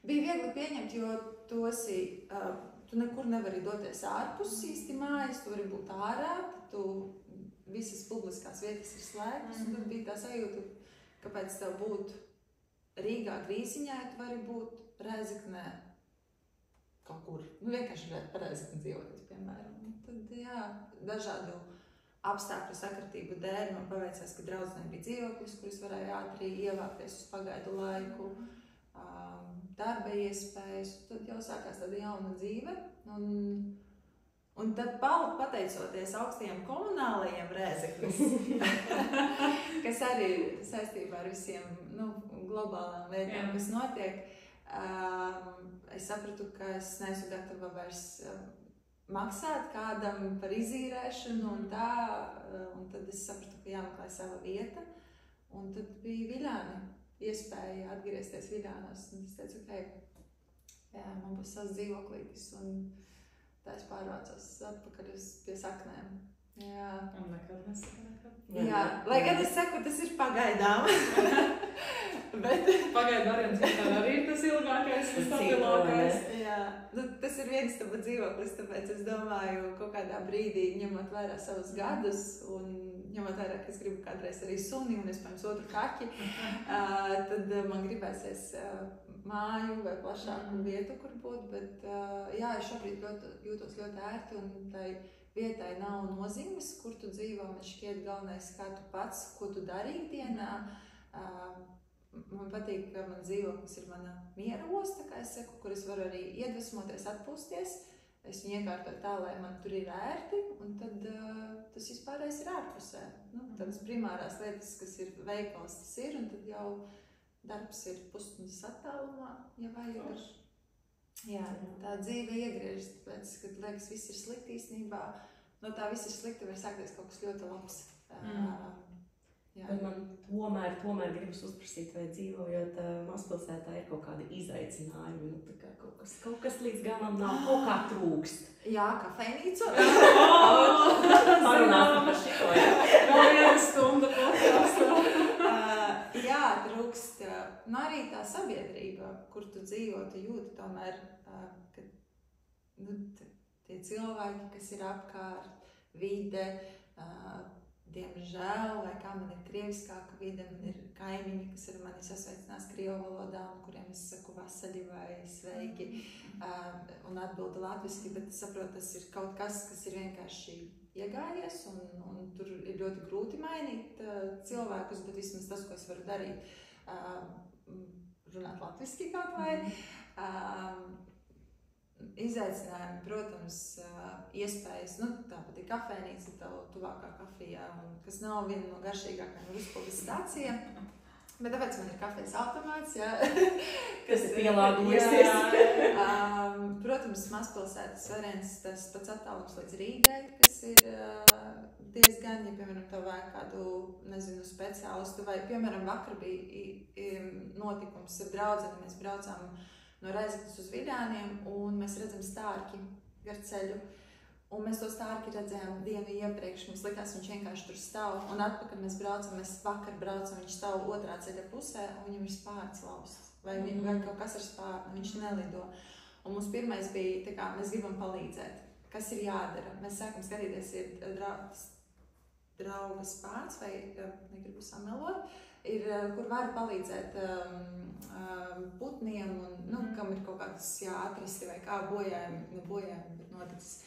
Bija viegli pieņemt, jo tu nekur nevari doties ārpus īsti mājas, tu vari būt ārā, tu visas publiskās vietas ir slēgtas, un tad bija tā sajūta, kāpēc tev būt Rīgā Grīziņā, tu vari būt Rēzeknē kaut kur, vienkārši Rēzekne dzīvoklis, piemēram. Un tad, jā, dažādu apstākļu sakritību dēļ man paveicās, ka draudzenei bija dzīvoklis, kuris varēja ātri ievākties uz pagaidu laiku, darba iespējas, tad jau sākās tāda jauna dzīve. Un tad pateicoties augstajiem komunālajiem Rēzeknes, kas arī saistībā ar visiem globālām lietām, kas notiek, es sapratu, ka es neesmu gatava vairs maksāt kādam par izīrēšanu un tā, un tad es sapratu, ka jāmeklē sava vieta, un tad bija Viļāni, iespēja atgriezties Viļānos, un es teicu, ok, man būs savs dzīvoklītis, un tā es pārvācos atpakaļ pie saknēm. Jā. Un nekad nesaka nekad. Jā, lai gan es saku, tas ir pagaidām. Bet pagaidu variants arī ir tas ilgākais, tas stabilākais. Jā, tas ir viens taba dzīvoklis, tāpēc es domāju, kaut kādā brīdī, ņemot vērā savus gadus un ņemot vērā, ka es gribu kādreiz arī suni un iespējams otru kaķi, tad man gribēsies māju vai plašāku vietu, kur būt, bet jā, es šobrīd jūtos ļoti ērti un tai vietai nav nozīmes, kur tu dzīvo, man šķiet galvenais, kā tu pats, ko tu dari ikdienā. Man patīk, ka man dzīvoklis ir mana miera osta, kā es saku, kur es varu arī iedvesmoties, atpūsties. Es viņu iekārtoju tā, lai man tur ir ērti, un tad tas vispārējais ir ārpusē. Tādas primārās lietas, kas ir veikals, tas ir, un tad jau darbs ir pusstundas attālumā, ja vajag. Jā, tā dzīve iegriežas, tāpēc, kad liekas, viss ir slikti īstenībā, no tā viss ir slikti, var sākties kaut kas ļoti labs. Bet man tomēr gribas uzprasīt, vai dzīvojot mazpilsētā ir kaut kādi izaicinājumi, tā kā kaut kas līdz galam nav, kaut kā trūkst. Jā, kafejnīcu. Parunāsim par šito, jā. Vēl viena stunda podkāstā. jā, trūkst. Arī tā sabiedrība, kur tu dzīvo, tu jūti tomēr, ka tie cilvēki, kas ir apkārt, vide, diemžēl, vai kā man ir krieviskāka vide, man ir kaimiņi, kas ar mani sasveicinās krievu valodā, un kuriem es saku vasaļi vai sveiki, un atbildu latviski, bet es saprotu, tas ir kaut kas ir vienkārši iegājies, un tur ir ļoti grūti mainīt cilvēkus, bet vismaz tas, ko es varu darīt, runāt latviski kaut vai. Izaicinājumi, protams, iespējas, tāpat ir kafejnīca, tev tuvākā kafijā, kas nav viena no garšīgākajām Ruspildes stācijā. Bet tāpēc man ir kafijas automāts, kas ir pielāgojusies. Protams, mazpilsētas variants, tas pats attālums līdz Rīgai, kas ir diezgan, ja, piemēram, tev vajag kādu, speciālistu, vai, piemēram, vakar bija notikums ar draudzeni, mēs braucām no Reizeknes uz Vidāniem, un mēs redzam stārki gar ceļu. Un mēs to stārki redzējām dienu iepriekš, mums likās, viņš vienkārši tur stāv. Un atpakaļ mēs vakar braucam, viņš stāv otrā ceļa pusē, un viņam ir spārns lausts. Vai kaut kas ar spārnu, viņš nelido. Un mums pirmais bija, tā kā, mēs gribam palīdzēt. Kas ir jādara? Mēs sākam skatīties, ir drauga spārns, vai negribu samelot, kur var palīdzēt putniem, un, kam ir kaut kādas atrasti vai kā bojājumi, bet noticis.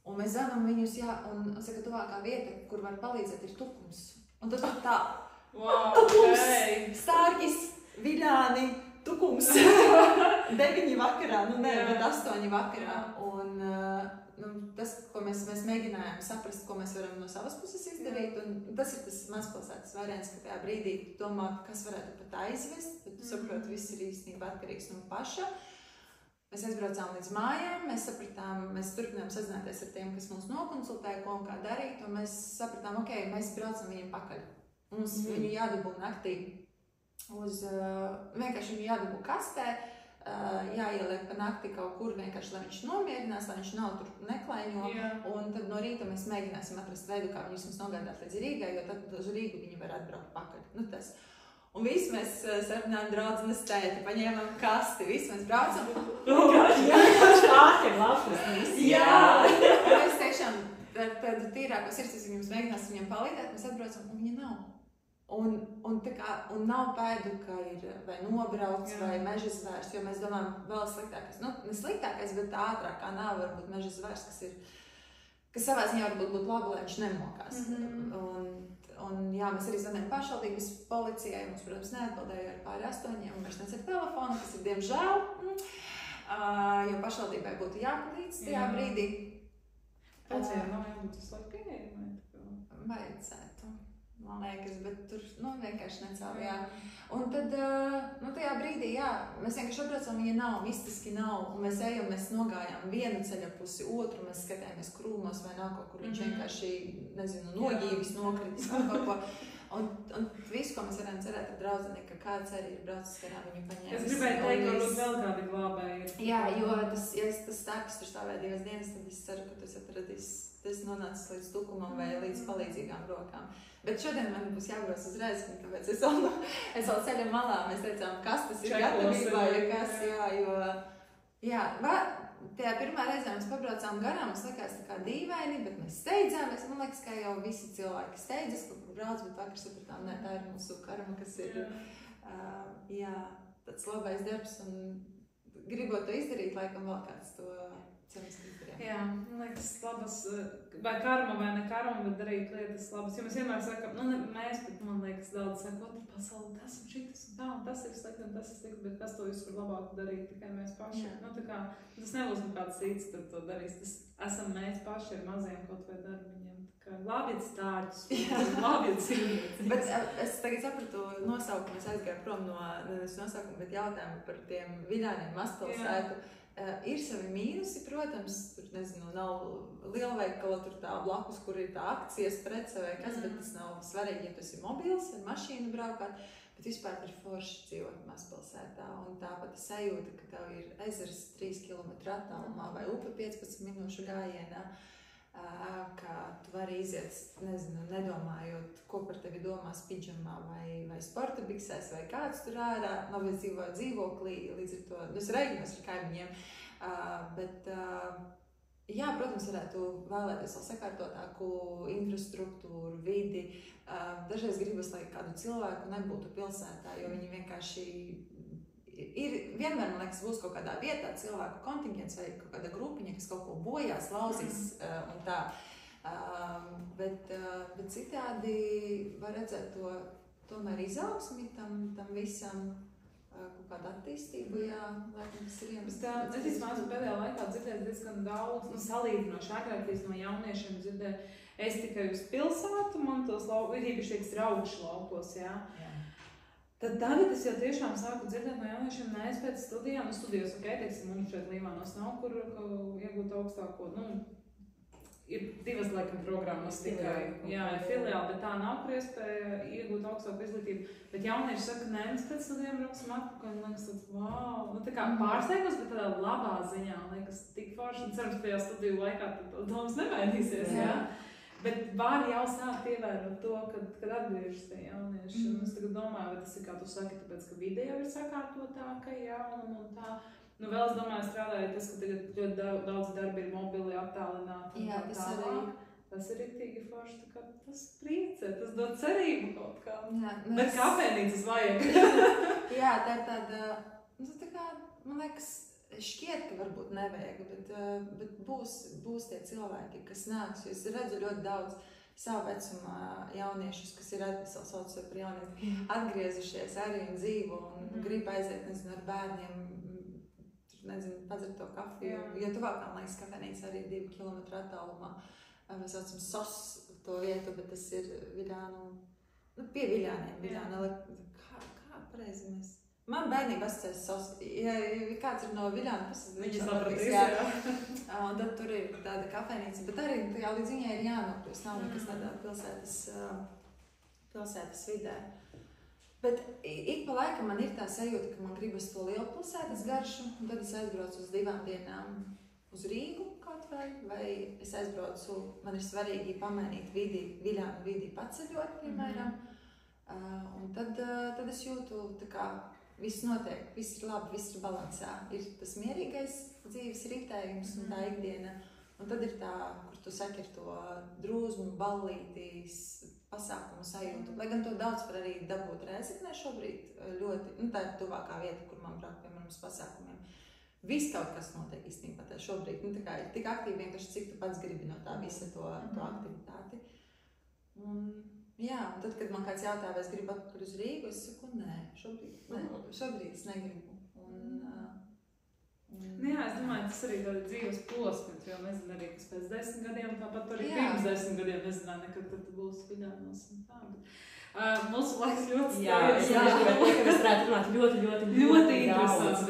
Un mēs zvanām viņus, un saka, tuvākā vieta, kur var palīdzēt, ir Tukums. Un tad tā, Tukums, Stārkis, Viļāni, Tukums, 9 vakarā, bet 8 vakarā. Un tas, ko mēs mēģinājām saprast, ko mēs varam no savas puses izdarīt, un tas ir tas mazpilsētas variants, ka tajā brīdī domā, kas varētu pat aizvest, bet tu saproti, viss ir īstenībā atkarīgs no paša. Mēs aizbraucām līdz mājām, mēs sapratām, mēs turpinājām sazināties ar tiem, kas mums nokonsultēja, ko un kā darīt, un mēs sapratām, mēs braucam viņiem pakaļ. Mums viņu jādabū naktī vienkārši viņu jādabū kastē, jāieliek pa nakti kaut kur vienkārši, lai viņš nomierinās, lai viņš nav tur neklaiņo, un tad no rīta mēs mēģināsim atrast veidu, kā viņus mums nogādāt līdz Rīgai, jo tad uz Rīgu viņi var atbraukt pakaļ. Tas. Un visi mēs sarunājām draudzenes tēti, paņēmām kasti, visi mēs braucam. Jā! Mēs tiešām tādu tīrāko sirds, jums mēģinās viņiem palīdzēt, mēs atbraucam, un viņa nav. Un nav pēdu, ka ir vai nobrauc, vai meža zvērs, jo mēs domājam vēl sliktākais. Ne sliktākais, bet ātrākā nav varbūt meža zvērs, kas savā ziņā varbūt būtu labi, lai viņš nemokās. Un jā, mēs arī zvanījām pašvaldības policijai, mums, protams, neatbildēja ar pāri 8, un vairs necek telefonu, kas ir diemžēl, jo pašvaldībai būtu jāpalīdz tajā brīdī. Policijai nav jābūt uz laiku pieejamai? Vajadzētu, man liekas, bet tur vienkārši necēl, jā. Un tad, tajā brīdī, jā, mēs vienkārši atbraucam, viņa nav, mistiski nav, un mēs ejam, mēs nogājām vienu ceļa pusi, otru, mēs skatījāmies krūmos vai nav kaut kur, viņš vienkārši, nogīvis, nokritis, kaut ko. Un visu, ko mēs varam cerēt ar draudzeni, ka kāds arī ir braucis garām, viņu paņēmis. Es gribēju teikt, ka varbūt vēl kādi glābēji ir. Jā, jo ja tas Stārkis tur stāvēja 2 dienas, tad es ceru, ka tas atradīs, tas nonācis līdz Tukumam vai līdz palīdzīgām rokām. Bet šodien man būs jābrauc uz Reizekni, tāpēc es vēl ceļam malā, mēs teicām, kas tas ir gatavībā, ja kas, tajā pirmā reizē mēs pabraucām garām, mums likās tā kā dīvaini, bet mēs steidzāmies, man liekas, kā jau visi cilvēki steidzas, kur brauc, bet vakar sapratām, nē, tā ir mūsu karma, kas ir, tāds labais darbs, un gribot to izdarīt, laikam vēl kāds to cenas izdarījām. Jā, man liekas, labas, vai karma vai ne karma, bet darīt lietas labas, jo mēs vienmēr sakam, mēs, bet man liekas, daudz saka, otra pasauli, tas un šitas un tā, un tas ir slikti, un tas ir slikti, bet kas to visu var labāk darīt, tikai mēs paši. Tas nebūs kāds cits, tad to darīs, tas esam mēs paši ar maziem kaut vai darbiņiem. Labiet stārķus, labiet cilvēci. Bet es tagad sapratu nosaukumu, es aizgāju prom no nosaukumu, bet jautājumu par tiem Vidāniem mazpilsētu. Ir savi mīnusi, protams, tur, nav lielveikala tur tā blakus, kur ir tā akcijas prece vai kas, bet tas nav svarīgi, ja tu esi mobils, ar mašīnu braukāt, bet vispār ir forši dzīvot mazpilsētā, un tāpat sajūta, ka tev ir ezers 3 km attālumā vai upe 15 minūšu gājienā. ka tu vari iziet, nezinu, nedomājot, ko par tevi domās pidžamā vai sporta biksēs, vai kāds tur ārā, labi dzīvo dzīvoklī, līdz ar to, es reiķinos ar kaimiņiem, bet, jā, protams, varētu vēlēties vēl sakārtotāku infrastruktūru, vidi, dažreiz gribas, lai kādu cilvēku nebūtu pilsētā, jo viņi vienkārši vienmēr, man liekas, būs kaut kādā vietā cilvēku kontingents vai kaut kāda grupiņa, kas kaut ko bojās, lauzīs un tā. Bet citādi var redzēt to tomēr izaugsmi tam visam, kaut kādu attīstību, jā, laikam tas ir iemesls. Es esmu pēdējā laikā dzirdējis diezgan daudz, salīdzinoši agrākties no jauniešiem dzirdēju, es tikai uz pilsētu, man tos ir īpaši tieks raugšu laukos, jā. Tad tagad es jau tiešām sāku dzirdēt no jauniešiem, mēs pēc studijām, studijos, teiksim, un šeit Līvānos nav, kur iegūt augstāko, ir divas, laikam, programmas tikai, jā, ir filiāli, bet tā nav, kur iespēja iegūt augstāku izglītību. Bet jaunieši saka, nē, mēs pēc studijām brauksim atpakaļ, un liekas, wow, tā kā pārsteigums, bet tādā labā ziņā, liekas, tik forši, un cerams, tajā studiju laikā tad domas nemainīsies, jā. Bet var jau sākt ievērot to, kad atgriežas tie jaunieši. Un es tagad domāju, vai tas ir, kā tu saki, tāpēc, ka vide jau ir sakārtotāka, jā, un tā. Vēl es domāju, strādāju tas, ka tagad ļoti daudz darbi ir mobili, attālināti. Jā, tas ir riktīgi forši, tā kā tas priecē, tas dod cerību kaut kā. Jā, bet kafēnīcas vajag. Jā, tā ir tāda, tā kā, man liekas, šķiet, ka varbūt nevajag, bet būs tie cilvēki, kas nāks, jo es redzu ļoti daudz savu vecumā jauniešus, kas ir sauc par jauniem, atgriezušies arī un dzīvo un grib aiziet, nezinu, ar bērniem, nezinu, padzert to kafiju, jo tuvākā, man liekas, kafēnīca arī 2 kilometru attālumā, mēs saucam SOS to vietu, bet tas ir Viļānu, pie Viļāniem, kā pareizi mēs. Man bērnība asociēs SOS, ja kāds ir no Viļāna puses, viņš sapratīs, jā. Un tad tur ir tāda kafēnīca, bet arī līdz viņai ir jānokļūst, nav nekas tādā pilsētas vidē. Bet ik pa laikam man ir tā sajūta, ka man gribas to lielu pilsētas garšu, un tad es aizbraucu uz 2 dienām uz Rīgu kaut vai es aizbraucu, man ir svarīgi pamainīt Viļānu vidi paceļot, piemēram, un tad es jūtu tā kā viss notiek, viss ir labi, viss ir balansā. Ir tas mierīgais dzīves ritējums un tā ikdiena. Un tad ir tā, kur tu saki ar to drūzmu, ballītīs, pasākumu sajūtu. Lai gan to daudz var arī dabūt Rēzeknē šobrīd ļoti, tā ir tuvākā vieta, kur man braukt, piemēram, uz pasākumiem. Viss kaut kas notiek īstenībā tā šobrīd. Tā kā ir tik aktīvi vienkārši, cik tu pats gribi no tā visa to aktivitāti. Jā, un tad, kad man kāds jautā, vai es gribu atpakaļ uz Rīgu, es saku, nē, šobrīd es negribu. Jā, es domāju, tas arī tāda dzīves posms, jo nezinu arī, kas pēc 10 gadiem, tāpat arī pirms 10 gadiem nezināju, nekad tad būs Viļānos un tā. Mūsu laiks ļoti strājas. Jā, bet mēs varētu runāt ļoti interesants.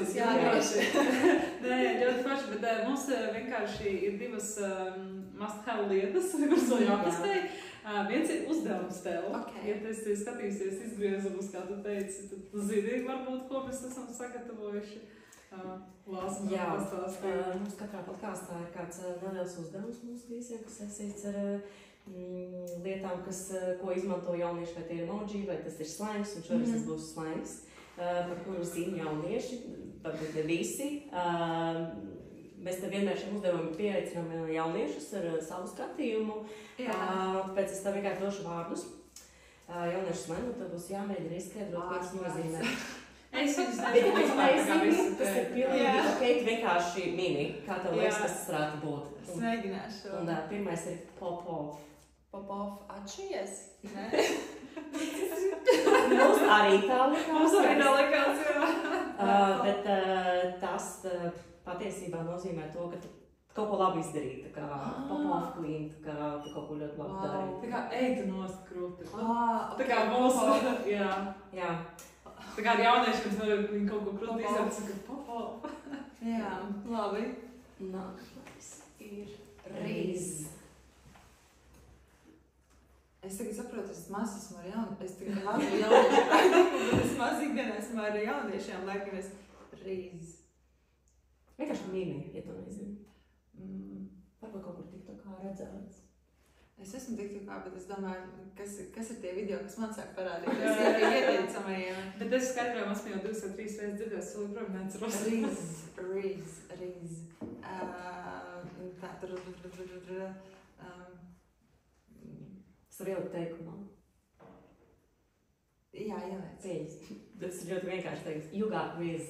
Nē, ļoti forši, bet mums vienkārši ir divas must-have lietas, kuras vēl jāpastēj. Viens ir uzdevums tev. Ja tu esi skatījusies izgriezumus, kā tu teici, tad tu zini, varbūt, ko mēs esam sagatavojuši. Jā, mums katrā podkāstā ir kāds neliels uzdevums mūsu viesiem, kas saistīts ar lietām, ko izmanto jaunieši, vai tie ir emoji, vai tas ir slangs, un šoreiz tas būs slangs, par kuru zina jaunieši, varbūt ne visi. Mēs te vienmēr šiem uzdevumiem pieaicinām jauniešus ar savu skatījumu, tāpēc es tev vienkārši došu vārdus jauniešu slangu, un tad būs jāmēģina izskaidrot, ko tas nozīmē. Es viņus nezinu, tas ir pilnīgi ok, vienkārši mini, kā tev liekas, kas tas varētu būt. Es mēģināšu. Un pirmais ir pop-off. Pop-off atšķies? Nē? Mums arī tā likās. Jā. Bet tas patiesībā nozīmē to, ka tu kaut ko labi izdarīt, tā kā pop-off clean, tā kā tu kaut ko ļoti labi dari. Tā kā eitu nost krūti. Tā kā mūsu, jā. Tā kā jaunieši, kad viņi kaut ko krūti izdarīt, saka pop-off. Jā, labi. Nākamais ir reiz. Es tagad saprotu, es maz esmu ar jauniešiem, es tagad labi jauniešu, bet es maz ikdienā esmu ar jauniešiem, laikam es reiz. Vienkārši mini, ja tu nezini. Varbūt kaut kur tik tā kā redz. redzēts. Es esmu TikTokā, bet es domāju, kas ir tie video, kas man sāk parādīt. Es jau biju ieteicamajiem. Bet es skaidrojumā esmu jau 2 vai 3 reizes dzirdējis, to joprojām neatceros. Rīz. Tā tur. Es varu ielikt teikumā. Jā, ieliec. Cīņas. Tas ir ļoti vienkārši teiks. You got Riz.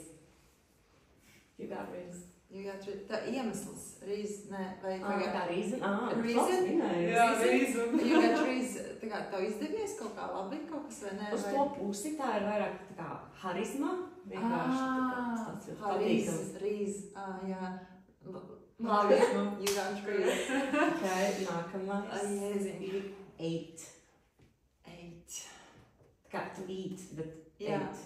Tā iemesls. Rīz, nē, vai Tā reason? Reason? Jā, reason. You got Riz. Tā kā tev izdevies kaut kā labi, kaut kas vai nē? Uz to pusi tā ir vairāk tā kā harizma. Vienkārši tāds ļoti patīkams. Rīz. Jā. Labi. You got Riz. Ok, nākamais. Jēziņ. Eat. Tā kā to eat, bet Jā. eat.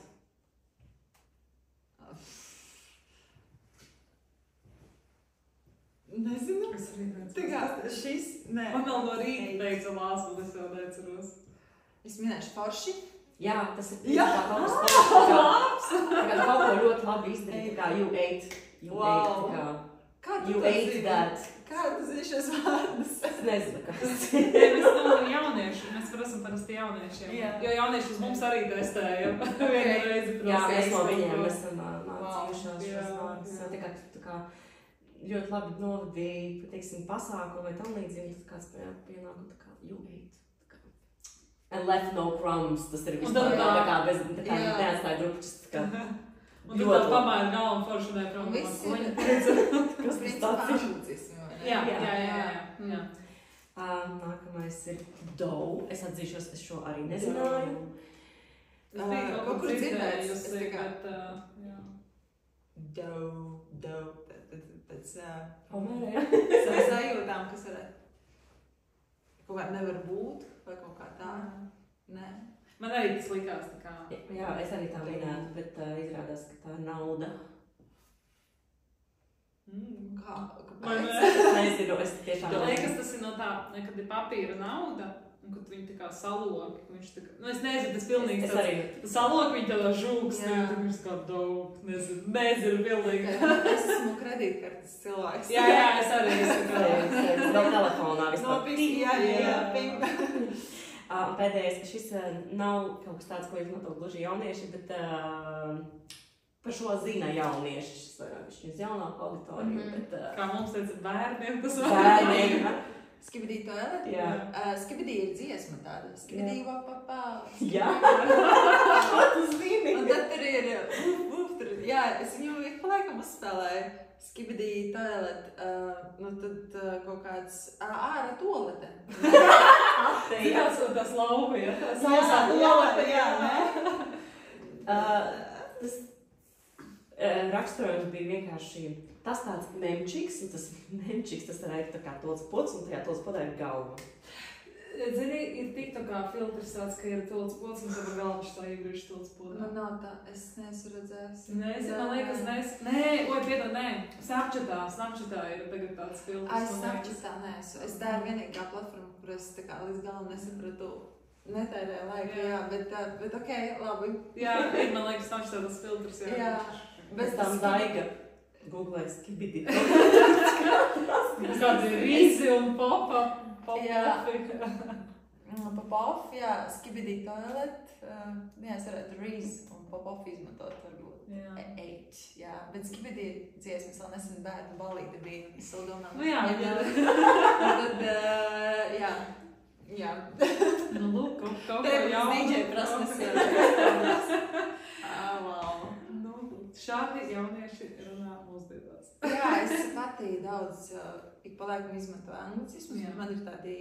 Nezinu. Es arī neatceros. Tā kā šis, nē. Man vēl no rīta teica lās, bet es vēl neatceros. Es minēšu forši. Jā, tas ir Jā. tā kaut kas labs. Tā kā kaut ko ļoti labi izdarīt, tā kā you ate. You Wow. ate, tā kā Kā tu you to ate zini? that. Kā tu zini šos vārdus? Es nezinu, kas tas ir. Mēs esam jaunieši, mēs prasam parasti jauniešiem. Jā. Jo jaunieši uz mums arī testēja. Vienu reizi Jā, mēs no prasīja. viņiem esam mācījušās Jā, šos vārdus. jā. Tā kā ļoti labi novadīja, teiksim, pasākumu vai tam līdzīgi, ja kāds pienāk un tā kā you ate. Tā kā. And left no crumbs, tas ir Un vispār tad tā kā bez, tā kā Jā. neatstāja drupučus, tā kā. Un tad tā pamēra galvu foršanai prom. Un viss ir- Kas tas Principā tāds ir? anglicismi, vai ne? Jā. Nākamais ir dough. Es atzīšos, es šo arī nezināju. Es biju Kaut kur dzirdējusi, es dzirdējusi, tā kā- bet, jā. Dough. Pēc Omērē. sajūtām, kas varētu kaut kā nevar būt, vai kaut kā tā. Nē. Man arī tas likās tā kā. Jā, es arī tā minētu, bet izrādās, ka tā ir nauda. Kā? Vai Kāpēc? ne? Es nezinu, es tiešām Man liekas, tas ir no tā, kad ir papīra nauda, un kad viņi tā kā saloki. Viņš tā kā, nu es nezinu, tas pilnīgi Es arī. saloki viņi tādā žūkstī, Jā. un tad viņš kā daug, nezinu, pilnīgi. Es esmu kredītkartes cilvēks. Jā, es arī esmu kā. Vēl telefonā vispār. Nopīk, jā, ping. Pēdējais, ka šis nav kaut kas tāds, ko izmanto gluži jaunieši, bet par šo zina jaunieši. Šis vairāk uz jaunāku auditoriju, bet Kā mums teica bērniem, tas bērniem. Skibidī toilet? Jā. Skibidī ir dziesma tāda. Skibidī vapapā. Jā. Tu zini. Un tad tur ir, jā, es viņu ik pa laikam uzspēlēju. Skibidī toilet, nu tad kaut kāds ārā toalete. Tas lauva, ja? Sausā toalete, jā, ne? Tas raksturojums bija vienkārši tas tāds memčiks, un tas memčiks, tas ir tā kā tots pods, un tajā tots podā ir galva. Zini, ir TikTokā filtrs tāds, ka ir tots pods, un tad ir galva šitā iegriež tots podā. Man nav tā, es neesmu redzējusi. Nezinu, man liekas, nē, piedod, nē. Snapchatā ir tagad tāds filtrs. Ai, Snapchatā neesmu. Es tā ir vienīgā platforma, kur es tā kā līdz galam nesapratu. Netērēju laiku, jā, bet ok, labi. Jā, man liekas, Snapchatā tas filtrs, jā. Jā, Bez tam daiga. Googlē skibidi. Kāds ir rīzi un popa. Jā. Pop-off, jā, skibidi toilet. Jā, es varētu Reese un pop-off izmantot varbūt. Jā. Eight, jā, bet skibidi dziesmas vēl nesen bērnu balīti bija sildumā. Nu jā, jā. Tad, jā. Jā. Nu, lūk, kaut ko Tev jaunu. DJ prasmes ir. Wow. Nu, šādi jaunieši runā mūsdienās. Jā, es pati daudz ik pa laikam izmantoju anglicismus. Jā. Man ir tādi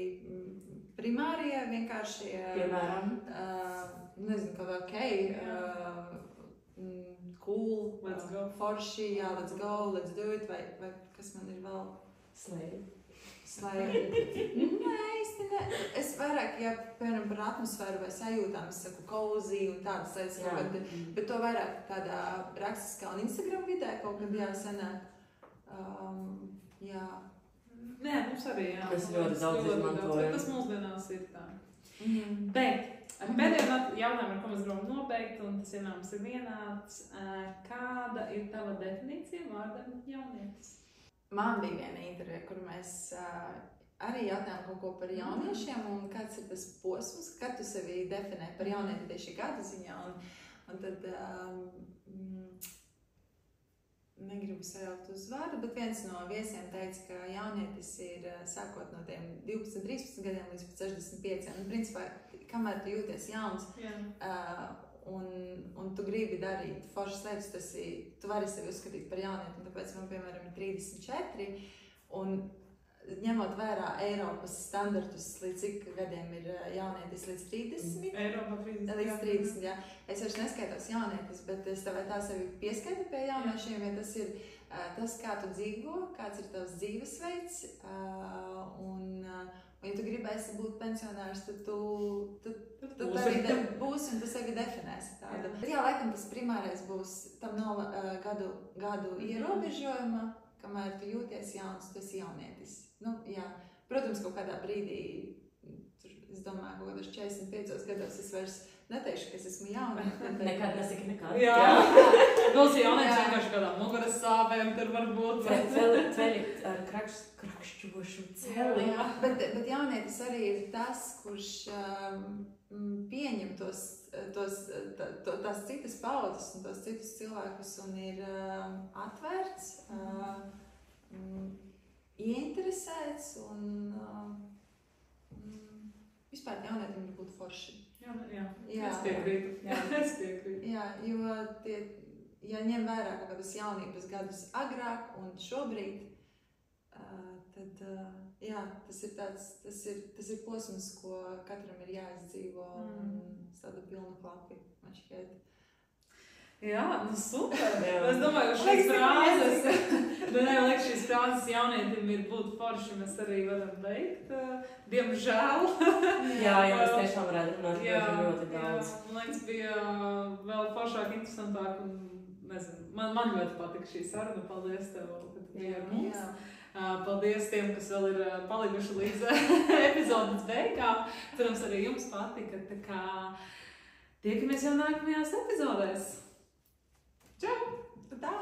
primārie, vienkārši, Piemēram. nezinu, kā ok, cool, Let's go. forši, jā, let's go, let's do it, vai kas man ir vēl? Slēdi. Nē, īsti ne. Es vairāk, ja piemēram par atmosfēru vai sajūtām, es saku cozy un tādas lietas, Jā. bet to vairāk tādā rakstiskā un Instagram vidē kaut kad jāsanāk. Jā. Nē, mums arī, jā. Mēs ļoti daudz izmantojam. Tas mūsdienās ir tā. Bet pēdējā jautājumā, ar ko mēs gribam nobeigt, un tas ienāms ir vienāds, kāda ir tava definīcija vārdam jaunietis? Man bija viena intervija, kur mēs arī jautājām kaut ko par jauniešiem un kāds ir tas posms, kad tu sevi definē par jaunieti tieši gada ziņā. Un tad negribu sajaukt uzvārdu, bet viens no viesiem teica, ka jaunietis ir sākot no tiem 12, 13 gadiem līdz 65. Un principā, kamēr tu jūties jauns, un tu gribi darīt foršas lietas, tu vari sevi uzskatīt par jaunieti. Un tāpēc man, piemēram, ir 34, un ņemot vērā Eiropas standartus, līdz cik gadiem ir jaunietis līdz 30. Eiropā 30. Līdz 30, jā. Es vairs neskaitos jaunietis, bet es tā vai tā sevi pieskaitu pie jauniešiem, ja tas ir tas, kā tu dzīvo, kāds ir tavs dzīvesveids, un ja tu gribēsi būt pensionārs, tad tu arī būsi un tu sevi definēsi tādu. Jā, laikam tas primārais būs, tam nav gadu ierobežojuma, kamēr tu jūties jauns, tu esi jaunietis. Nu, jā. Protams, kaut kādā brīdī, es domāju, kaut kādos 45 gados es vairs neteikšu, ka es esmu jaunieti. Nekad nesaki nekad. Jā. Būs jaunietis vienkārši kādā muguras sāpēm, tur var būt. Ceļi ar krakšķošu celi. Jā. Bet jaunietis arī ir tas, kurš pieņem tās citas paudzes un tos citus cilvēkus un ir atvērts, ieinteresēts un vispār jaunietim ir būt forši. Jā. Es piekrītu. Jā, jo ja ņem vērā kaut kādas jaunības gadus agrāk un šobrīd, tad tas ir posms, ko katram ir jāizdzīvo un tādu pilnu klapi, man šķiet. Jā, nu super. Es domāju, ka šīs frāzes jaunietim ir būt forši, mēs arī varam veikt. Diemžēl. Jā, mēs tiešām varētu runāt ļoti daudz. Man liekas, bija vēl foršāk, interesantāk un, nezinu, man ļoti patika šī saruna. Paldies tev, ka tu biji ar mums. Paldies tiem, kas vēl ir palikuši līdz epizodes beigām. Cerams, arī jums patika. Tā kā tiekamies jau nākamajās epizodēs. Čau! Tā!